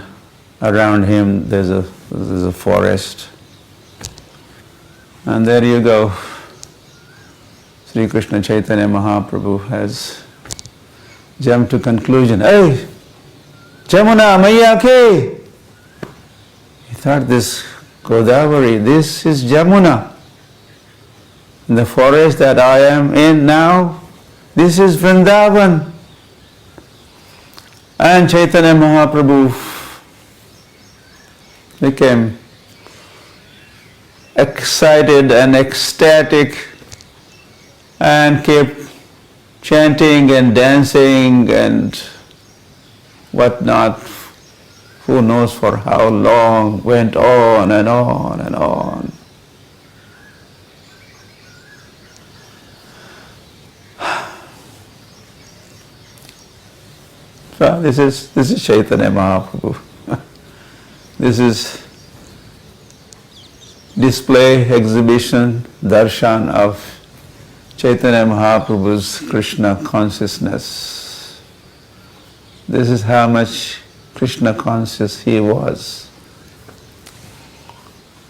around him there's a forest. And there you go. Sri Krishna Chaitanya Mahaprabhu has jumped to conclusion. Hey, Jamuna, Maiya ke? He thought this Godavari, this is Jamuna. In the forest that I am in now, this is Vrindavan. And Chaitanya Mahaprabhu became excited and ecstatic and kept chanting and dancing and whatnot. Who knows for how long, went on and on and on. So this is Chaitanya Mahaprabhu. This is display, exhibition, darshan of Chaitanya Mahaprabhu's Krishna consciousness. This is how much Krishna conscious he was.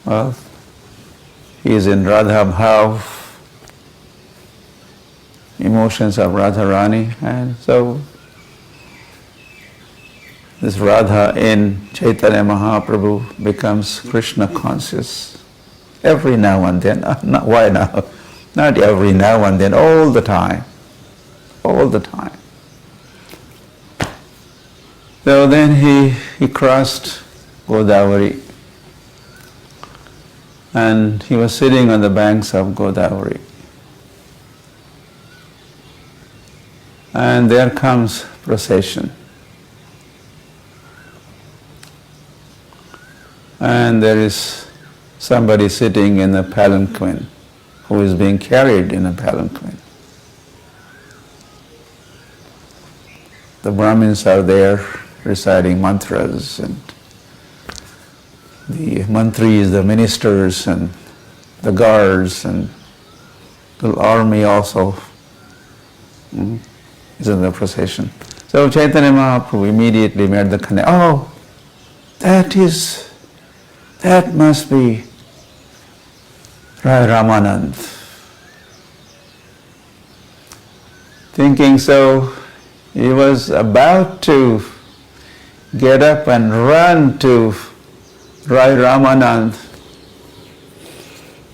Well, he is in Radha Bhav, emotions of Radharani, and so this Radha in Chaitanya Mahaprabhu becomes Krishna conscious every now and then. Not why now? Not every now and then, all the time. All the time. So then he crossed Godavari and he was sitting on the banks of Godavari. And there comes procession. And there is somebody sitting in a palanquin who is being carried in a palanquin. The Brahmins are there reciting mantras, and the mantris, the ministers, and the guards, and the army also is in the procession. So Chaitanya Mahaprabhu immediately made the connection. Oh, that is That must be Rai Ramanand. Thinking so, he was about to get up and run to Rai Ramanand.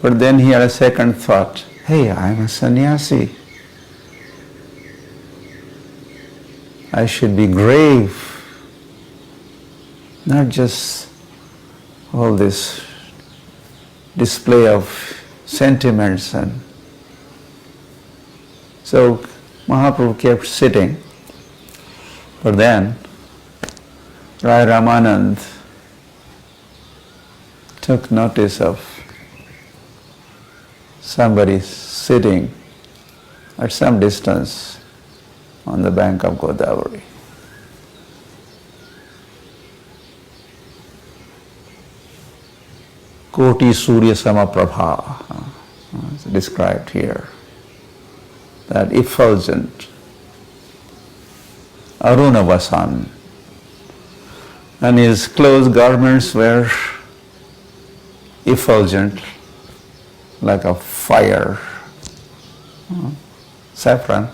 But then he had a second thought. Hey, I'm a sannyasi. I should be grave, not just all this display of sentiments. And so Mahaprabhu kept sitting, but then Rai Ramanand took notice of somebody sitting at some distance on the bank of Godavari. Koti Surya Samaprabha is described here. That effulgent Arunavasan, and his clothes garments were effulgent like a fire, saffron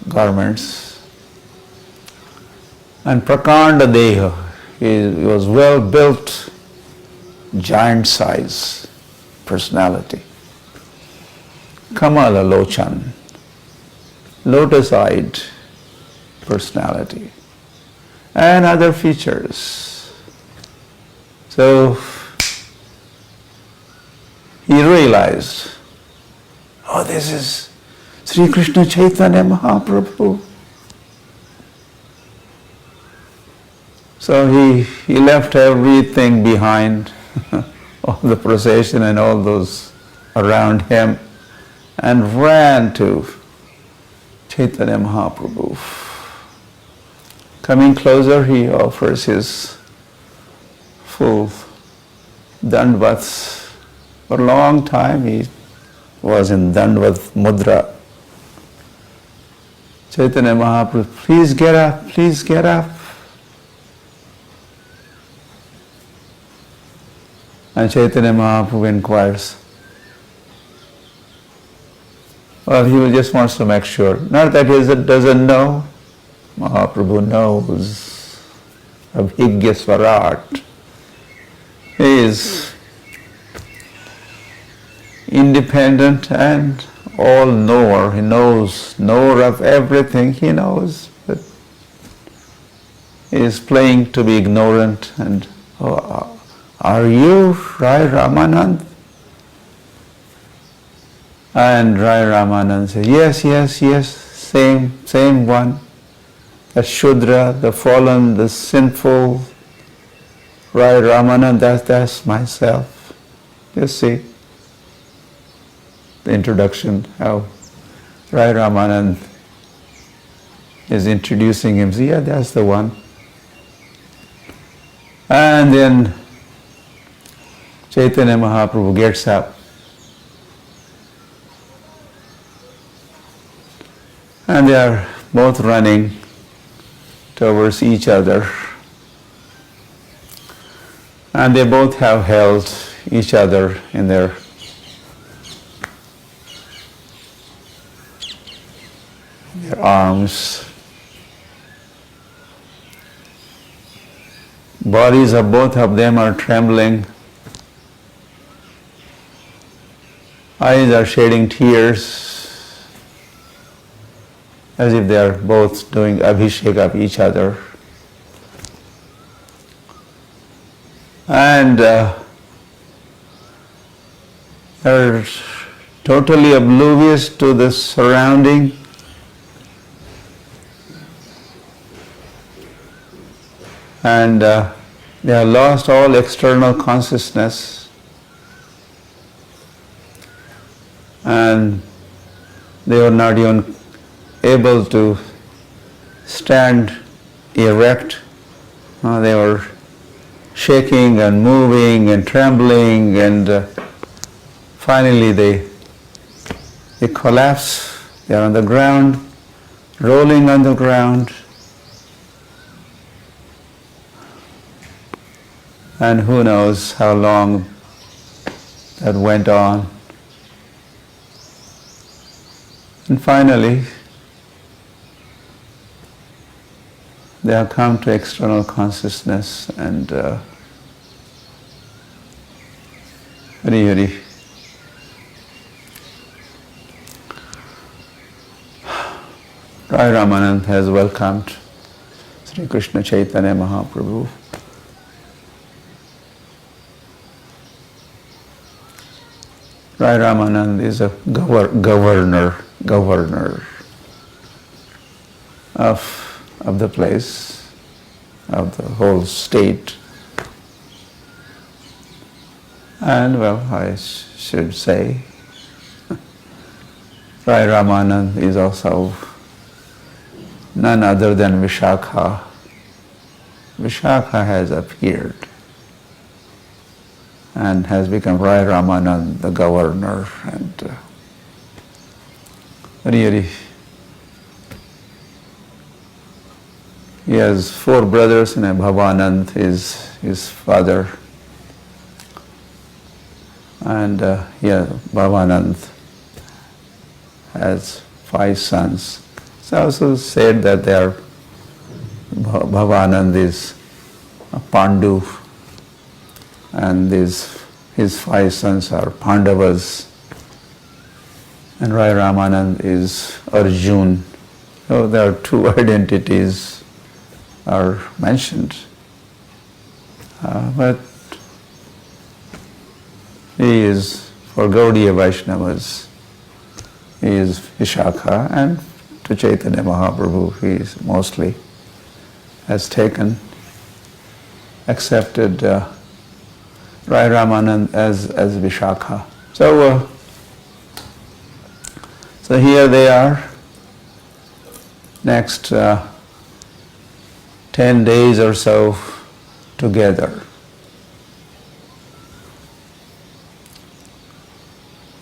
garments, and Prakanda Deha, he was well built, giant size personality. Kamala Lochan, lotus-eyed personality, and other features. So he realized, oh, this is Sri Krishna Chaitanya Mahaprabhu. So he left everything behind, all the procession and all those around him, and ran to Chaitanya Mahaprabhu. Coming closer, he offers his full dandavats. For a long time he was in dandavat mudra. Chaitanya Mahaprabhu, please get up, please get up. And Chaitanya Mahaprabhu inquires. Well, he just wants to make sure. Not that he doesn't know. Mahaprabhu knows. Abhigya Swarat. He is independent and all-knower. He knower of everything. He knows. But he is playing to be ignorant. And, oh, are you Rai Ramanand? And Rai Ramanand said, yes, same one. The Shudra, the fallen, the sinful, Rai Ramanand, that's myself. You see the introduction, how Rai Ramanand is introducing him. Yeah, that's the one. And then Chaitanya Mahaprabhu gets up. And they are both running towards each other. And they both have held each other in their arms. Bodies of both of them are trembling. Eyes are shedding tears, as if they are both doing abhishek of each other. And they're totally oblivious to the surrounding. And they have lost all external consciousness. And they are not even able to stand erect. They were shaking and moving and trembling, and finally they collapse. They are on the ground, rolling on the ground. And who knows how long that went on. And finally, they have come to external consciousness and Rai Ramanand has welcomed Sri Krishna Chaitanya Mahaprabhu. Rai Ramanand is a governor of the place, of the whole state. And well, I should say, Rai Ramanand is also none other than Vishakha. Vishakha has appeared and has become Rai Ramanand, the governor, and really he has 4 brothers, and Bhavanand is his father, and Bhavanand has 5 sons. It's also said that Bhavanand is a Pandu, and his 5 sons are Pandavas, and Rai Ramanand is Arjun. So there are 2 identities are mentioned, but he is, for Gaudiya Vaishnavas, he is Vishakha, and to Chaitanya Mahaprabhu he is mostly has accepted Rai Ramanand as Vishakha. So here they are, next 10 days or so together.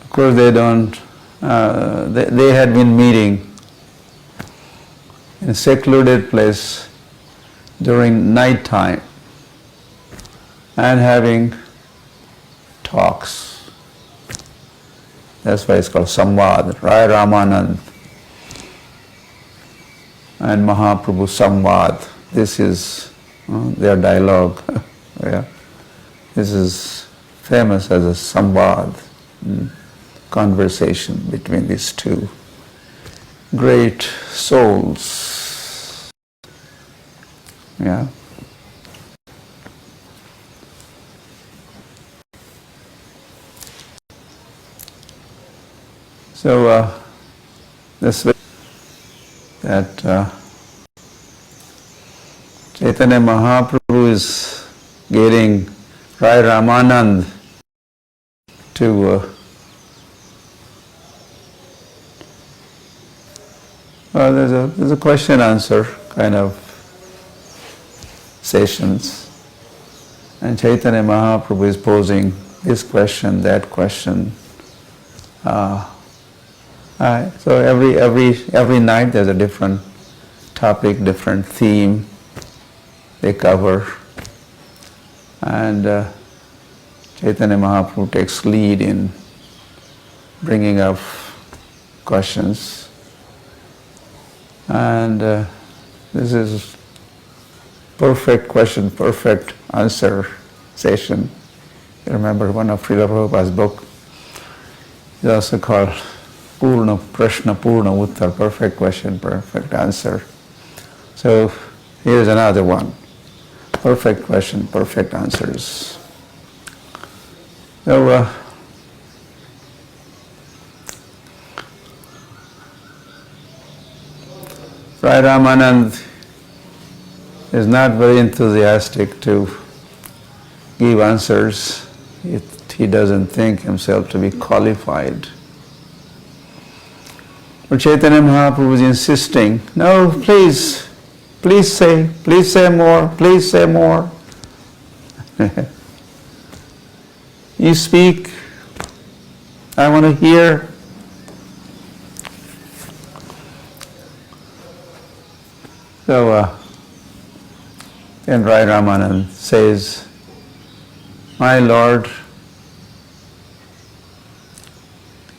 Of course they don't, they had been meeting in a secluded place during night time and having talks. That's why it's called Samvad. Rai Ramanand and Mahaprabhu Samvad. This is their dialogue. Yeah. This is famous as a Samvad, conversation between these 2 great souls. Yeah. So this way that Chaitanya Mahaprabhu is getting Rai Ramanand to there's a question answer kind of sessions, and Chaitanya Mahaprabhu is posing this question, that question. So every night there's a different topic, different theme they cover, and Chaitanya Mahaprabhu takes lead in bringing up questions. And this is perfect question, perfect answer session. You remember one of Srila Prabhupada's book is also called Purna Prashna Purna Uttar, perfect question, perfect answer. So here's another one. Perfect question, perfect answers. So Rai Ramanand is not very enthusiastic to give answers. He doesn't think himself to be qualified. But Chaitanya Mahaprabhu is insisting, no, please say more, please say more. You speak, I want to hear. So then Rai Ramanand says, my Lord,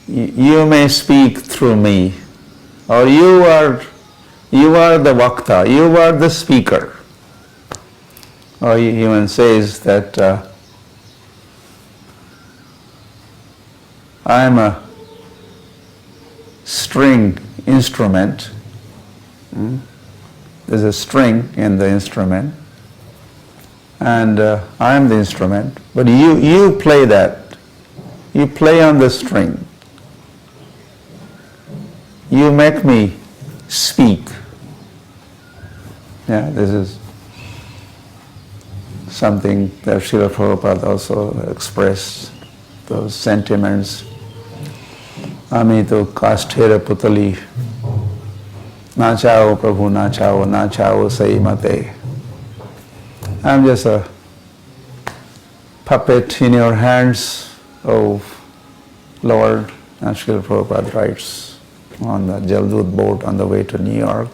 you may speak through me, or you are the Vakta, you are the speaker. Or he even says that I am a string instrument. There's a string in the instrument, and I am the instrument, but you play that. You play on the string. You make me speak. Yeah, this is something that Srila Prabhupada also expressed, those sentiments. Ami to kasthera putali, na chao Prabhu, na chao sai mate. I'm just a puppet in your hands, oh Lord. And Srila Prabhupada writes on the Jaldut boat on the way to New York,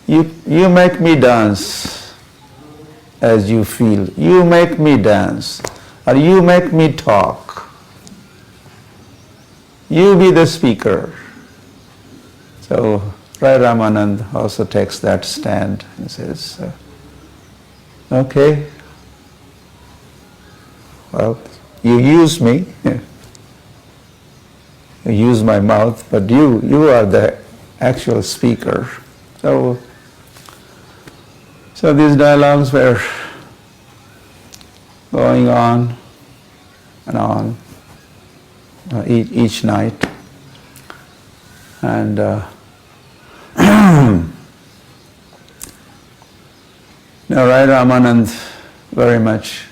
you make me dance as you feel. You make me dance, or you make me talk. You be the speaker. So Rai Ramanand also takes that stand and says, okay, well, you use me, you use my mouth, but you are the actual speaker. So these dialogues were going on and on each night. And now Rai Ramanand very much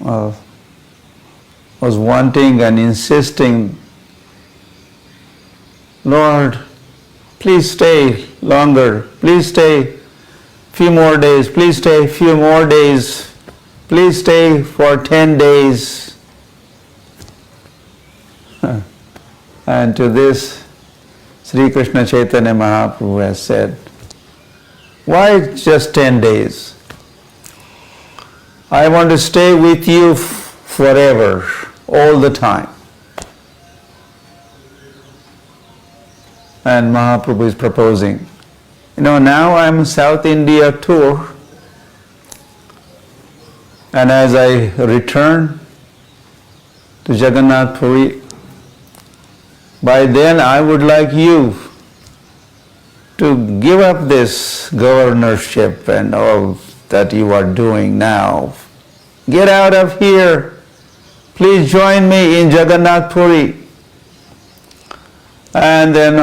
was wanting and insisting, Lord, please stay longer, please stay few more days, please stay few more days, please stay for 10 days. And to this, Sri Krishna Chaitanya Mahaprabhu has said, why just 10 days? I want to stay with you forever, all the time. And Mahaprabhu is proposing, now I am South India tour, and as I return to Jagannath Puri, by then I would like you to give up this governorship and all that you are doing now. Get out of here. Please join me in Jagannath Puri. And then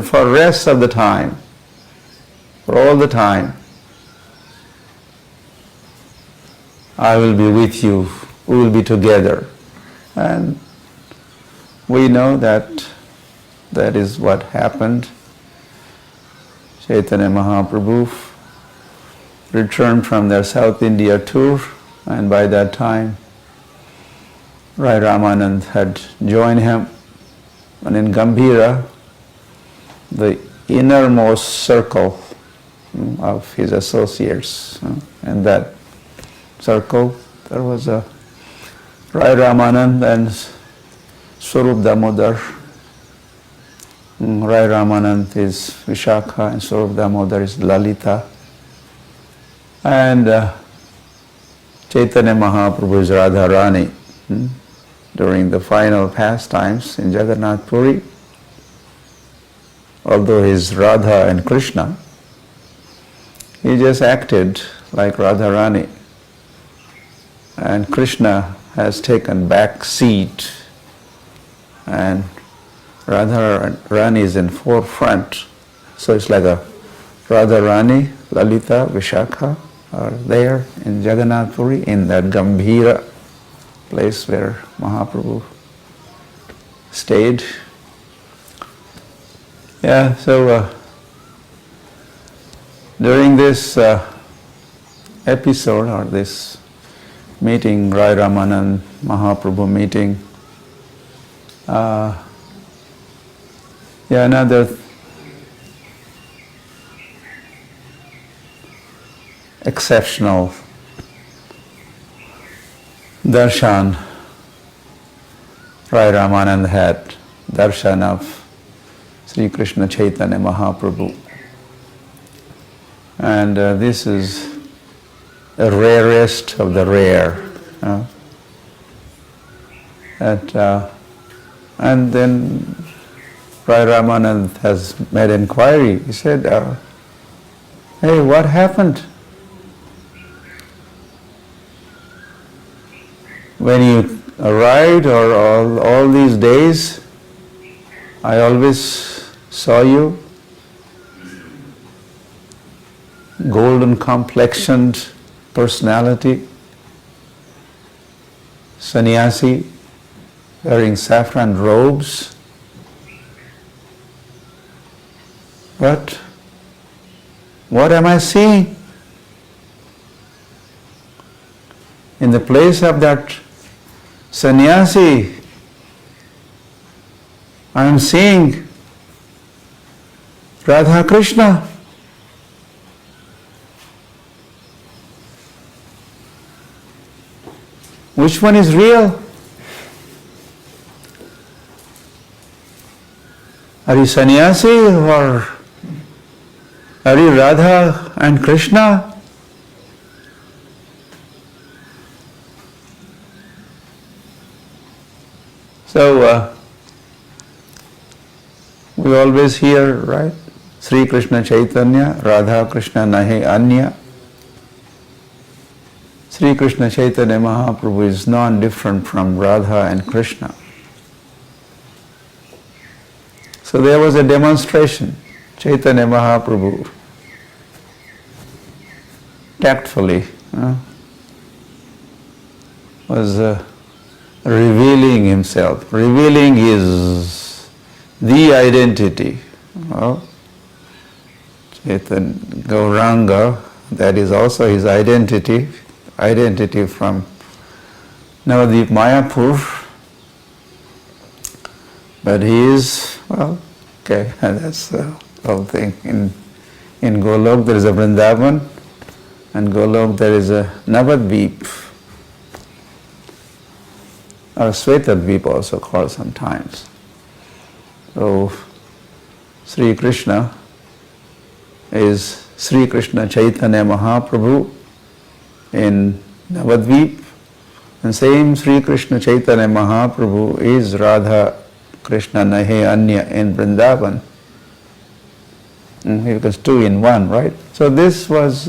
for the rest of the time, for all the time, I will be with you. We will be together. And we know that that is what happened. Chaitanya Mahaprabhu returned from their South India tour, and by that time Rai Ramanand had joined him. And in Gambhira, the innermost circle of his associates, in that circle there was a Rai Ramanand and Swarup Damodar. Rai Ramanand is Vishakha and Swarup Damodar is Lalita. And Chaitanya Mahaprabhu is Radharani. During the final pastimes in Jagannath Puri, although he is Radha and Krishna, he just acted like Radharani. And Krishna has taken back seat, and Radharani is in forefront. So it's like a Radharani, Lalita, Vishakha are there in Jagannath Puri, in that Gambhira place where Mahaprabhu stayed. Yeah, so during this episode or this meeting, Rai Ramanand Mahaprabhu meeting, another exceptional darshan. Rai Ramanand had darshan of Sri Krishna Chaitanya Mahaprabhu. And this is the rarest of the rare. And then Rai Ramanand has made inquiry. He said, hey, what happened? When you arrived or all these days, I always saw you, golden complexioned personality, sannyasi, wearing saffron robes. But what am I seeing? In the place of that sannyasi, I am seeing Radha Krishna. Which one is real? Are you sannyasi or are you Radha and Krishna? So, we always hear, right? Sri Krishna Chaitanya, Radha Krishna Nahi Anya. Sri Krishna Chaitanya Mahaprabhu is non-different from Radha and Krishna. So there was a demonstration. Chaitanya Mahaprabhu tactfully was revealing himself, revealing the identity of Chaitanya Gauranga. That is also his identity from Navadvip Mayapur. But he is, that's the whole thing. In Golok there is a Vrindavan, and Golok there is a Navadvip, or Svetadvip also called sometimes. So Sri Krishna is Sri Krishna Chaitanya Mahaprabhu in Navadvip, and same Sri Krishna Chaitanya Mahaprabhu is Radha Krishna Nahe Anya in Vrindavan. Because two in one, right? So this was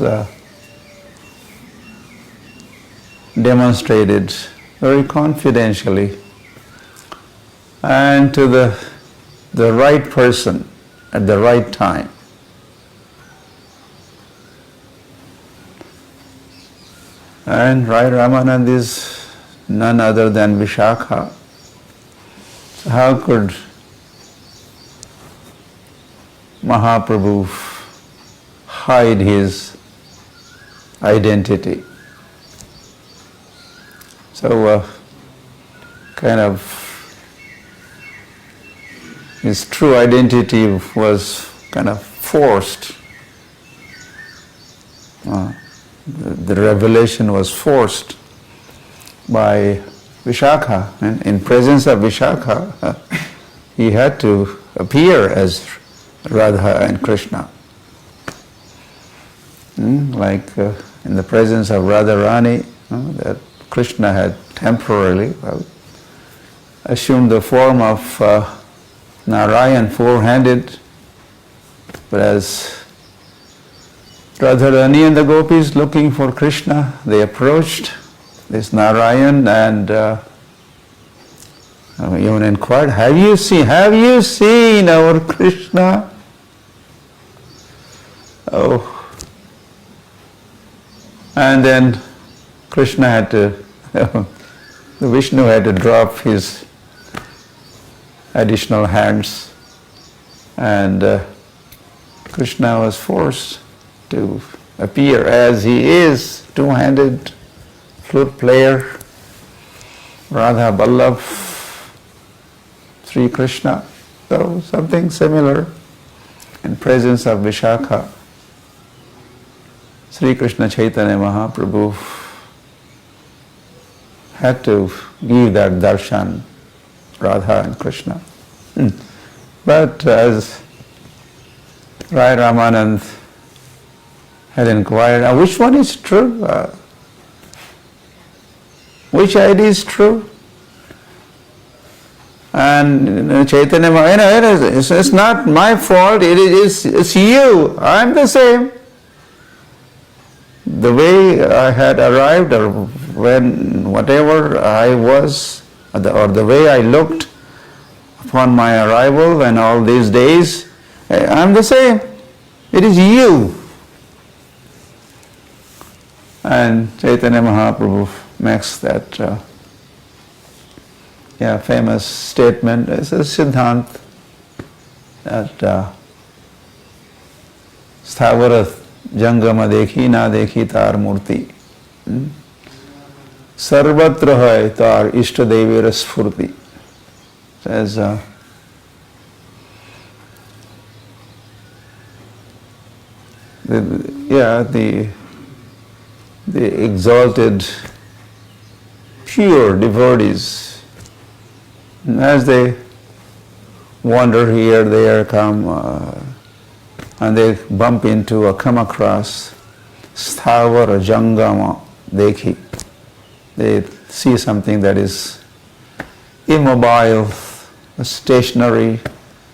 demonstrated very confidentially and to the right person at the right time. And Rai Ramanand is none other than Vishakha. So how could Mahaprabhu hide his identity? So his true identity was kind of forced. The revelation was forced by Vishakha, and in presence of Vishakha, he had to appear as Radha and Krishna. Like in the presence of Radharani, that Krishna had temporarily assumed the form of Narayan, four-handed, but as Radharani and the gopis looking for Krishna, they approached this Narayan and even inquired, have you seen our Krishna? Oh. And then Krishna had to, Vishnu had to drop his additional hands, and Krishna was forced to appear as he is, two-handed flute player, Radha Vallabh, Sri Krishna. So something similar in presence of Vishakha. Sri Krishna Chaitanya Mahaprabhu had to give that darshan, Radha and Krishna. But as Rai Ramanand had inquired, which one is true? Which idea is true? And Chaitanya, it's not my fault, it's you, I'm the same. The way I had arrived, or whatever I was, or the way I looked upon my arrival and all these days, I'm the same. It is you. And Chaitanya Mahaprabhu makes that famous statement. It's a Siddhant that Sthavara Jangama dekhi na dekhi tar murti. Sarvatra hai tar ishtadevira sfurti. Says the exalted, pure devotees, as they wander here, there, come, and they bump into or come across Sthavara Jangama Dekhi. They see something that is immobile, stationary,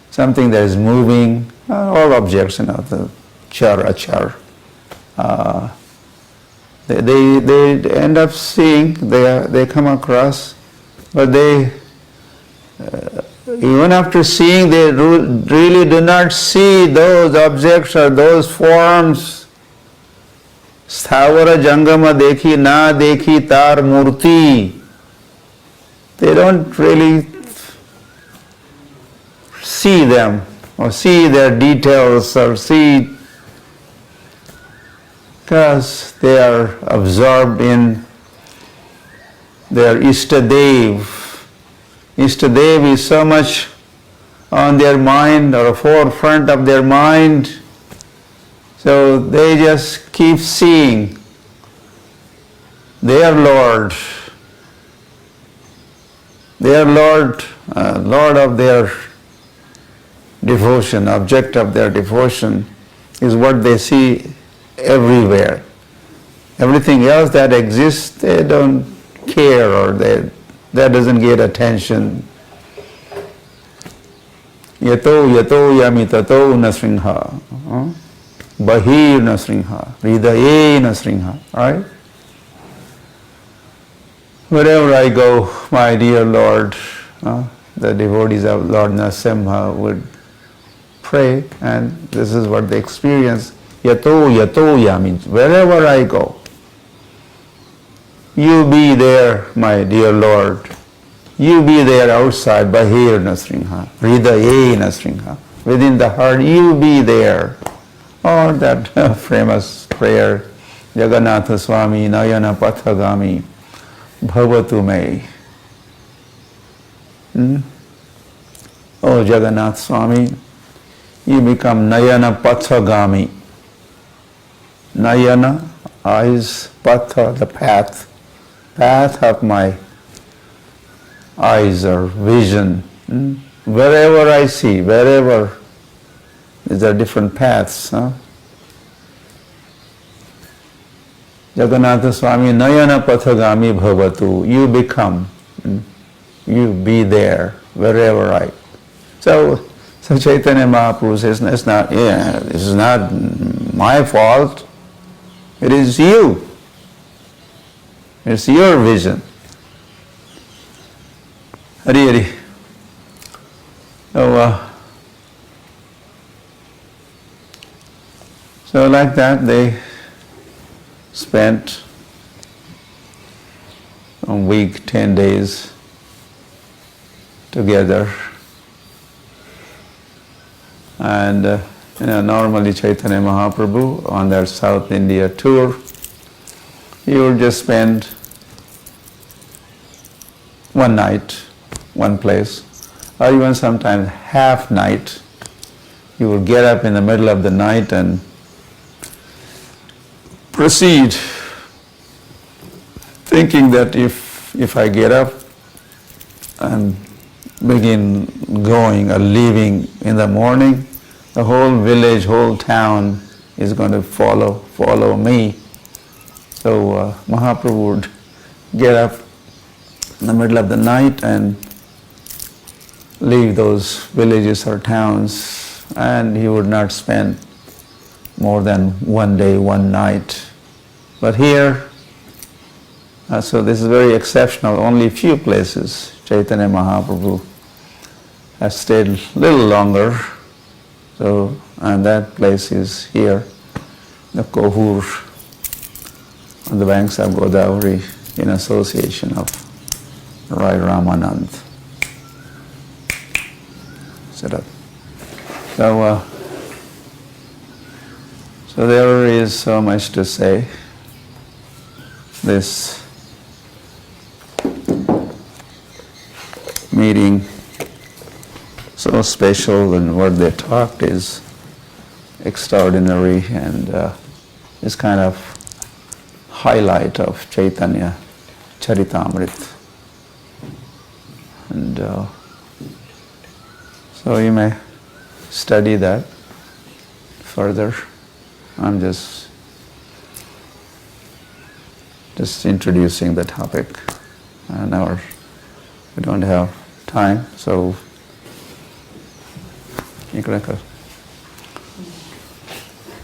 something that is moving, all objects, the char, achar. They end up seeing, they come across, but they, even after seeing, they really do not see those objects or those forms. Sthavara Jangama dekhi na dekhi tar murti. They don't really see them or see their details or see, because they are absorbed in their Ishtadev. Ishtadev is so much on their mind or forefront of their mind, so they just keep seeing their Lord. Their Lord, Lord of their devotion, object of their devotion is what they see everywhere. Everything else that exists, they don't care, or that doesn't get attention. Yato yami tato nasringha, bahir nasringha, hridaye nasringha, right? Wherever I go, my dear Lord, the devotees of Lord Narasimha would pray, and this is what they experience. Yato yami, wherever I go, you be there, my dear Lord. You be there outside, bahir nasringha, hridaye nasringha. Within the heart, you be there. Or that famous prayer, Jagannatha Swami, Nayana Pathagami, Bhavatu me. Oh Jagannath Swami, you become Nayana Pathagami. Nayana, eyes, Patha, the path of my eyes or vision. Wherever I see, wherever, these are different paths. Jagannatha Swami, Nayana Pathagami Bhavatu, you become, you be there, wherever I. So Chaitanya Mahaprabhu says, this is not my fault, it is you. It's your vision. Hari Hari. So like that they spent a week, 10 days together. And normally Chaitanya Mahaprabhu on their South India tour, he would just spend one night, one place, or even sometimes half night. He would get up in the middle of the night and proceed, thinking that if if I get up and begin going or leaving in the morning, the whole village, whole town is going to follow me. So Mahaprabhu would get up in the middle of the night and leave those villages or towns, and he would not spend more than one day, one night. But here, so this is very exceptional, only few places Chaitanya Mahaprabhu has stayed a little longer. So, and that place is here, the Kohur, on the banks of Godavari, in association of Rai Ramanand. So there is so much to say. This meeting, so special, and what they talked is extraordinary, and is kind of highlight of Chaitanya Charitamrita. And so you may study that further. I'm just introducing the topic, and we don't have time, so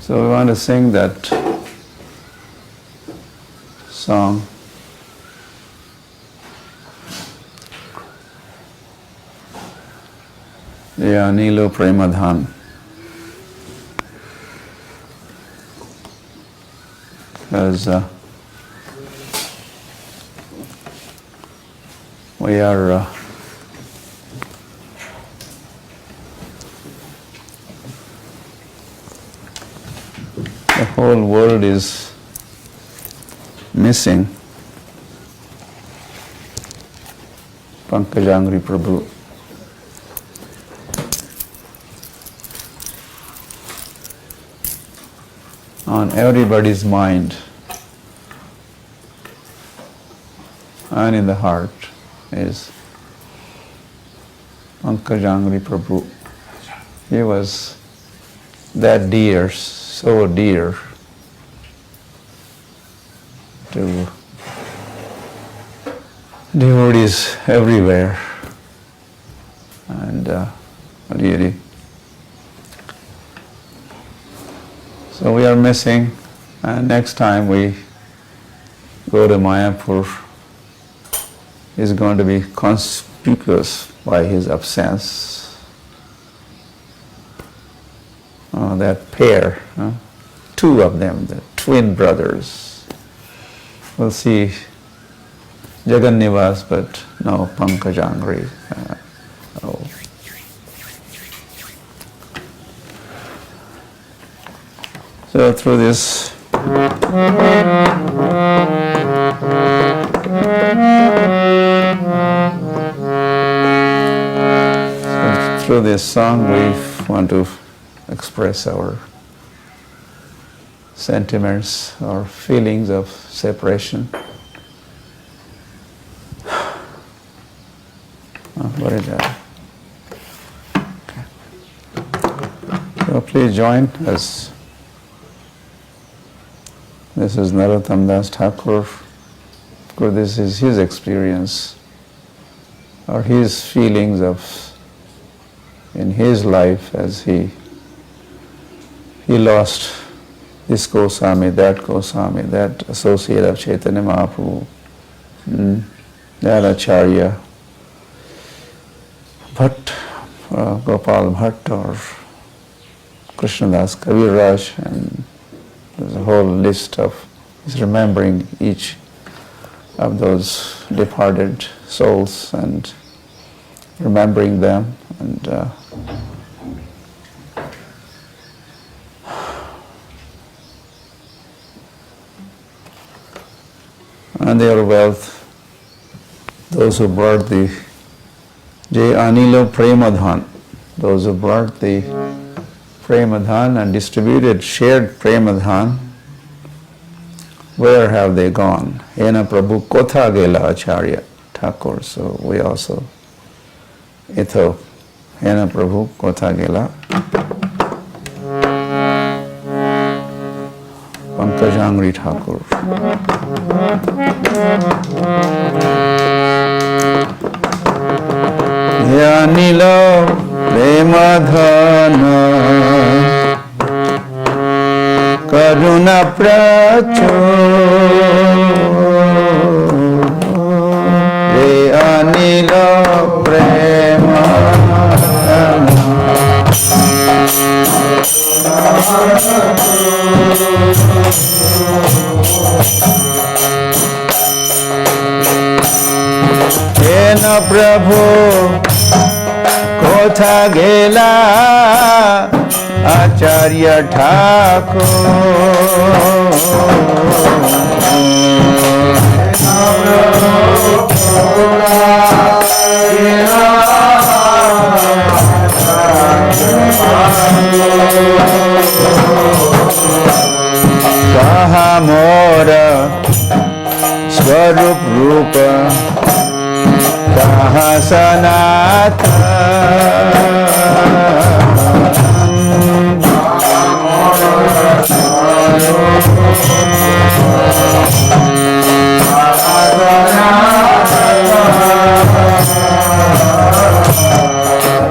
we want to sing that song. Yeah, Nilo Premadhan. Because we are the whole world is missing Pankajangri Prabhu. On everybody's mind and in the heart is Pankajangri Prabhu. He was that dear, so dear to devotees everywhere, and really. So we are missing, and next time we go to Mayapur, is going to be conspicuous by his absence. That pair, two of them, the twin brothers. We'll see Jagannivas, but no Pankajangri. Oh. So through this song, we want to express our sentiments, our feelings of separation. What is that? Okay. So please join us. This is Narottam Das Thakur. Of course, this is his experience, or his feelings in his life, as he lost this Goswami, that associate of Chaitanya Mahaprabhu, that Acharya, Bhatt, Gopal Bhatt, or Krishnadas Kaviraj, and there's a whole list of, he's remembering each of those departed souls and remembering them, and their wealth, those who brought the Jai Anilo Premadhan, those who brought the Premadhan and shared Premadhan, where have they gone? Hena Prabhu Kotha Gela Acharya Thakur. So we also ito Hena Prabhu Kotha Gela Pankajangri Thakur. Yanilo Premadhana Karuna Pracho Anilo Premadhana Hena Prabhu Kotha Gela Acharya Thakur Kaha Mora Swarup Rupa Kaha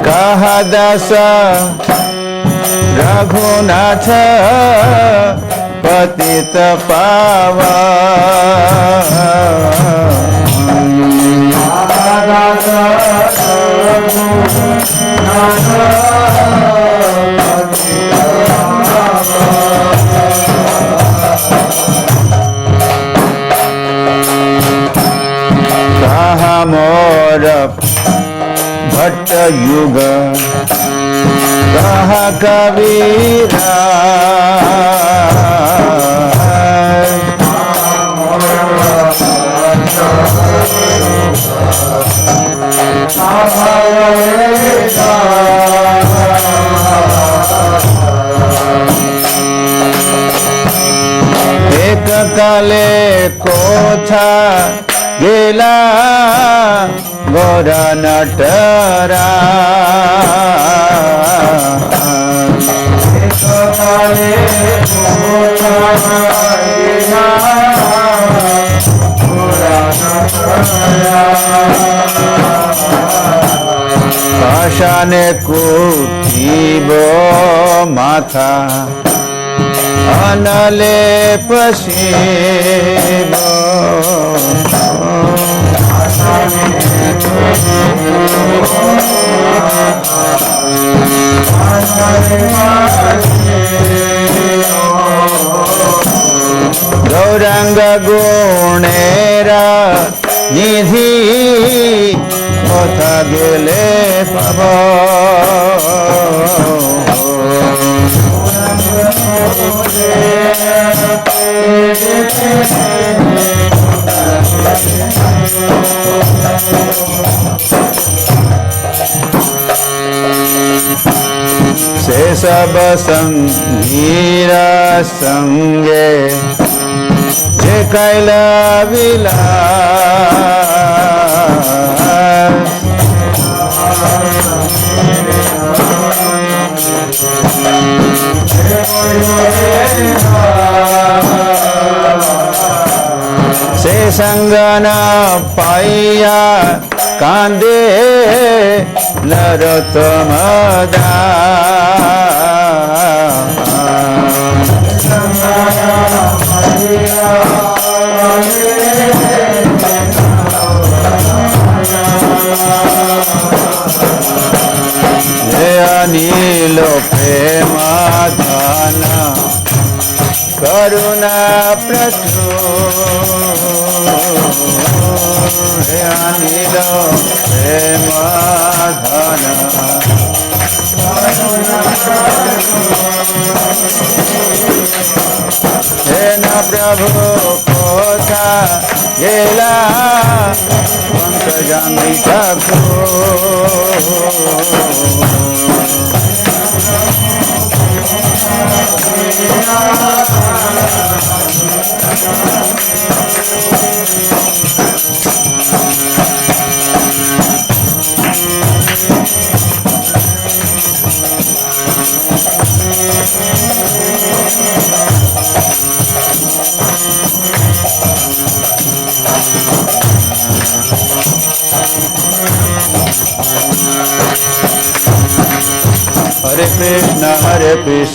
Kahadasa Raghunatha Patita Pavan Kahamora Bhatta Yuga Kaha Kavira Ekakale Kotha Gela Gora Natara Ekakale Kotha Gela Gora Natara Kashane Kutibo Matha Anale Pasibo Gauranga Gunera Nidhi Kotha Gele Pavo Se sab sanghira sange Je kaila vilas Se sangana paiya kande narotamada Anilo Premadhana Karuna Pratu Anilo Premadhana Hena Prabhu Kotha Gela Pankajangri Thakur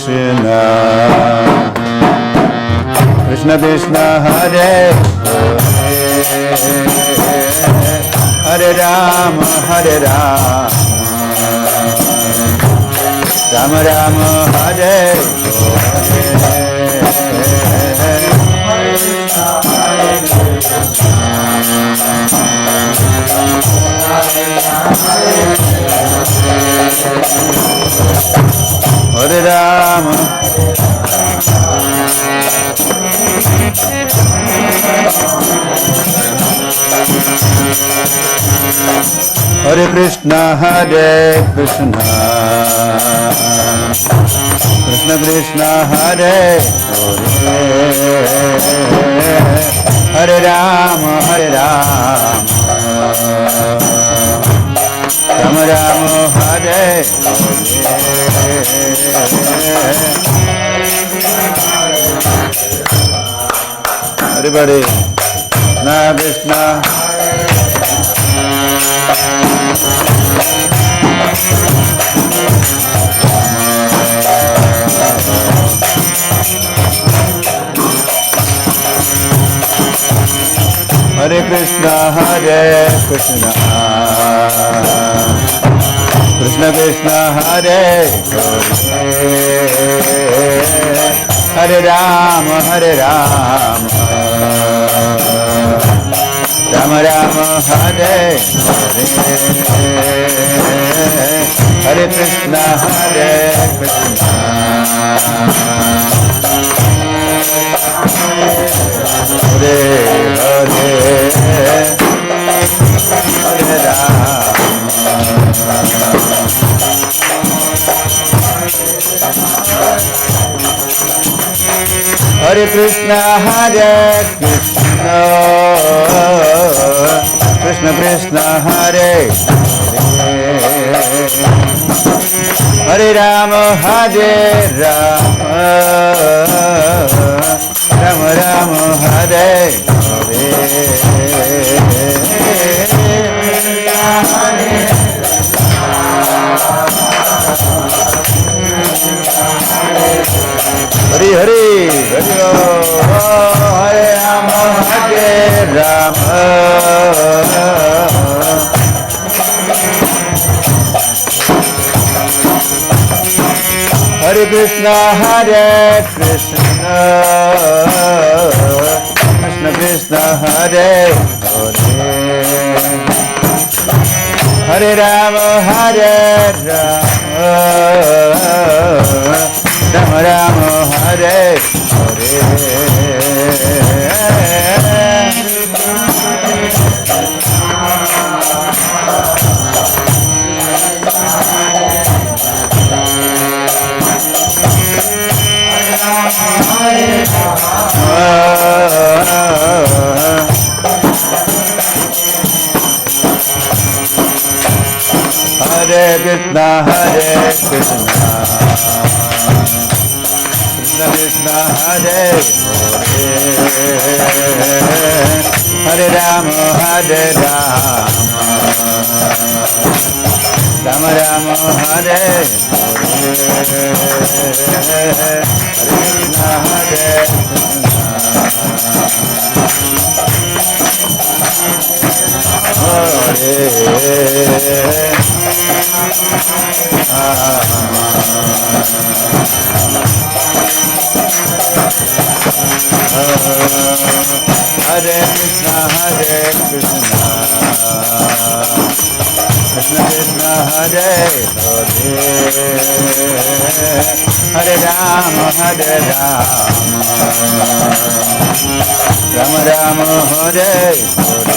Krishna, Krishna Krishna Hare Hare Rama, Hare Rama, Rama Rama, Hare Hare Rama, Hare Krishna, Hare Krishna, Krishna Krishna, Hare Hare, Hare Rama, Hare Rama, Rama Rama, Hare everybody, Krishna Krishna, Hare Krishna, Hare Krishna, Krishna Krishna, Hare Hare Rama, Hare Rama, Rama Rama, Hare Hare Krishna, Hare Krishna, Hare Hare, Hare Rama, Hare Krishna, Hare Krishna, Krishna Krishna, Hare Hare Rama, Hare Rama, Rama Rama, Hare Hare Hare, Hare Rama, Hare Rama, Hare Krishna, Hare Krishna, Krishna Krishna, Hare Hare, Hare Rama, Hare Rama, Rama Rama, Hare Hare, Hare Krishna, Hare Krishna, Krishna Krishna, Hare Hare, Hare Rama, Hare Rama, Rama Rama, Hare Hare, Krishna, Hare Hare Krishna, Hare Krishna, Krishna Krishna, Hare Hare, Hare Rama, Hare Rama, Rama Rama, Hare Hare.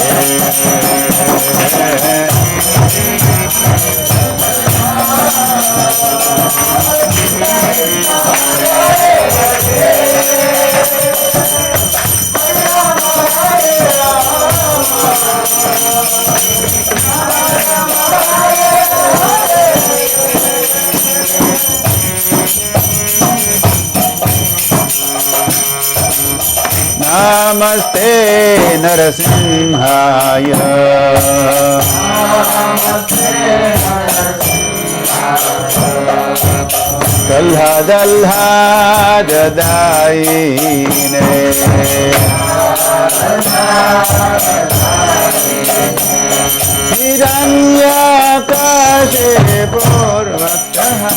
Namaste Narasimhaya, Kalhadalhadadaine Hiranyakashe purvaktaha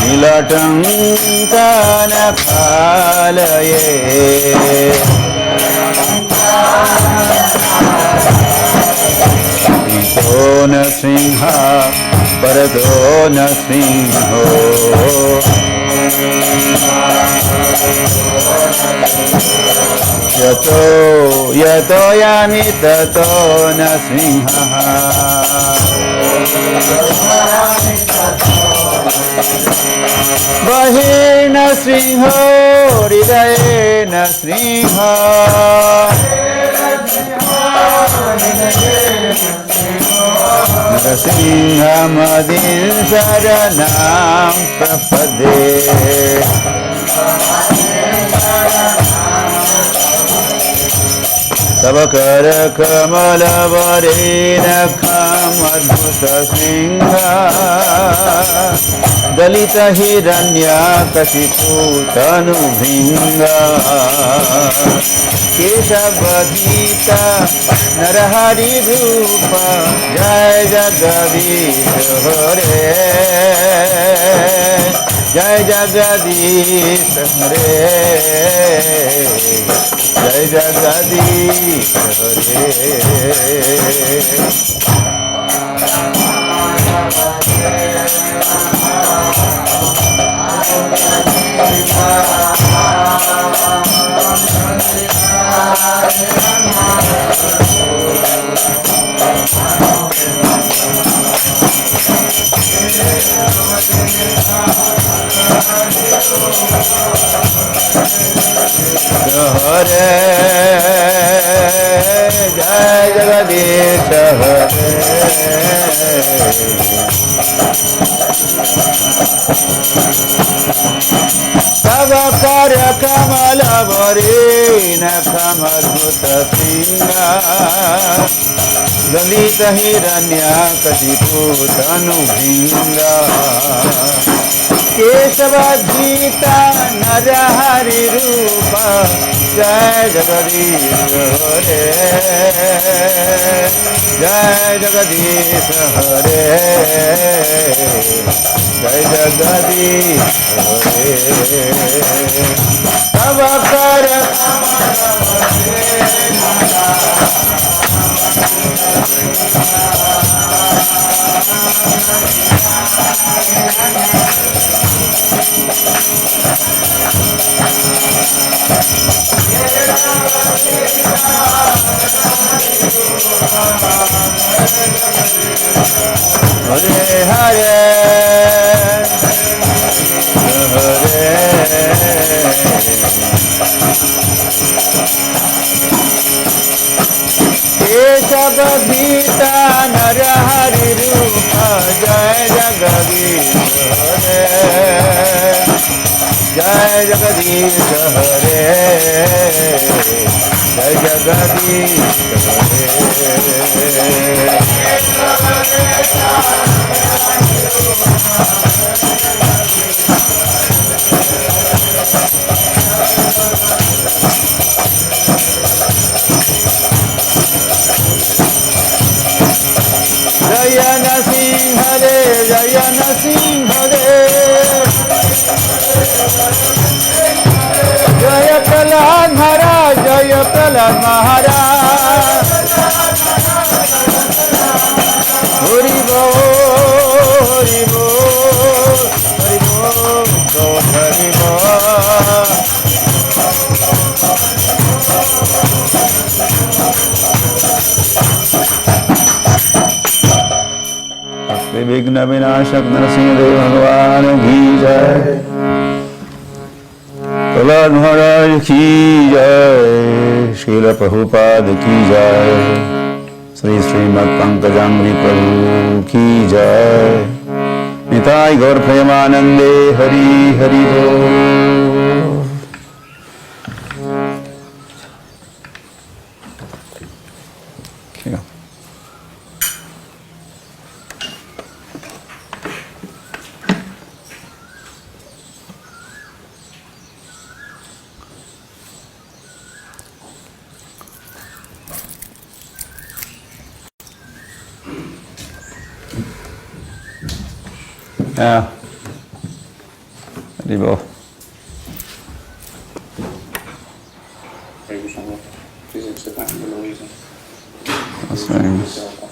Nilatankanakalaye Ito na singha Barato na singho Yato yani tato na singha Bahir na singho Hridaye na singha Narasingha madin saranam prapade Tabakara kamala varena kham adbhuta singha Dalita hiranya kashipu tanu bhinga Keshavadhita narahari rupa Jai Jagadish Hare Jai Jagadish Hare Jai Jagadish Hare Hare Jai Jagadish Hare Tavakara kamala varena kamadbhuta singha Dalita hiranya kashipu tanu bhinga Keshavadhita narahari rupa Jai Jagadish Hare Jai Jagadish Hare Jai Jagadish Hare Tavakara Hare Hare Hare Keshavadhita narahari rupa Jai Jagadish Hare Jai Jagadish Hare Jai Jagadish Hare Jaya Nasim Hare Jaya Nasim Hare Jaya Prahlad Maharaj Jaya Prahlad Maharaj Hari Bol Hari Bol Hari Bol Hari Bol विघ्न विनाशक नरसिंहदेव भगवान की जय प्रहलाद महाराज की जय श्रील प्रभुपाद की जय श्री श्रीमद् पंकजांघ्रि प्रभु की जय निताय गौर प्रेमानंदे हरि हरि बोल। Thank you. Yeah. Haribol. Thanks.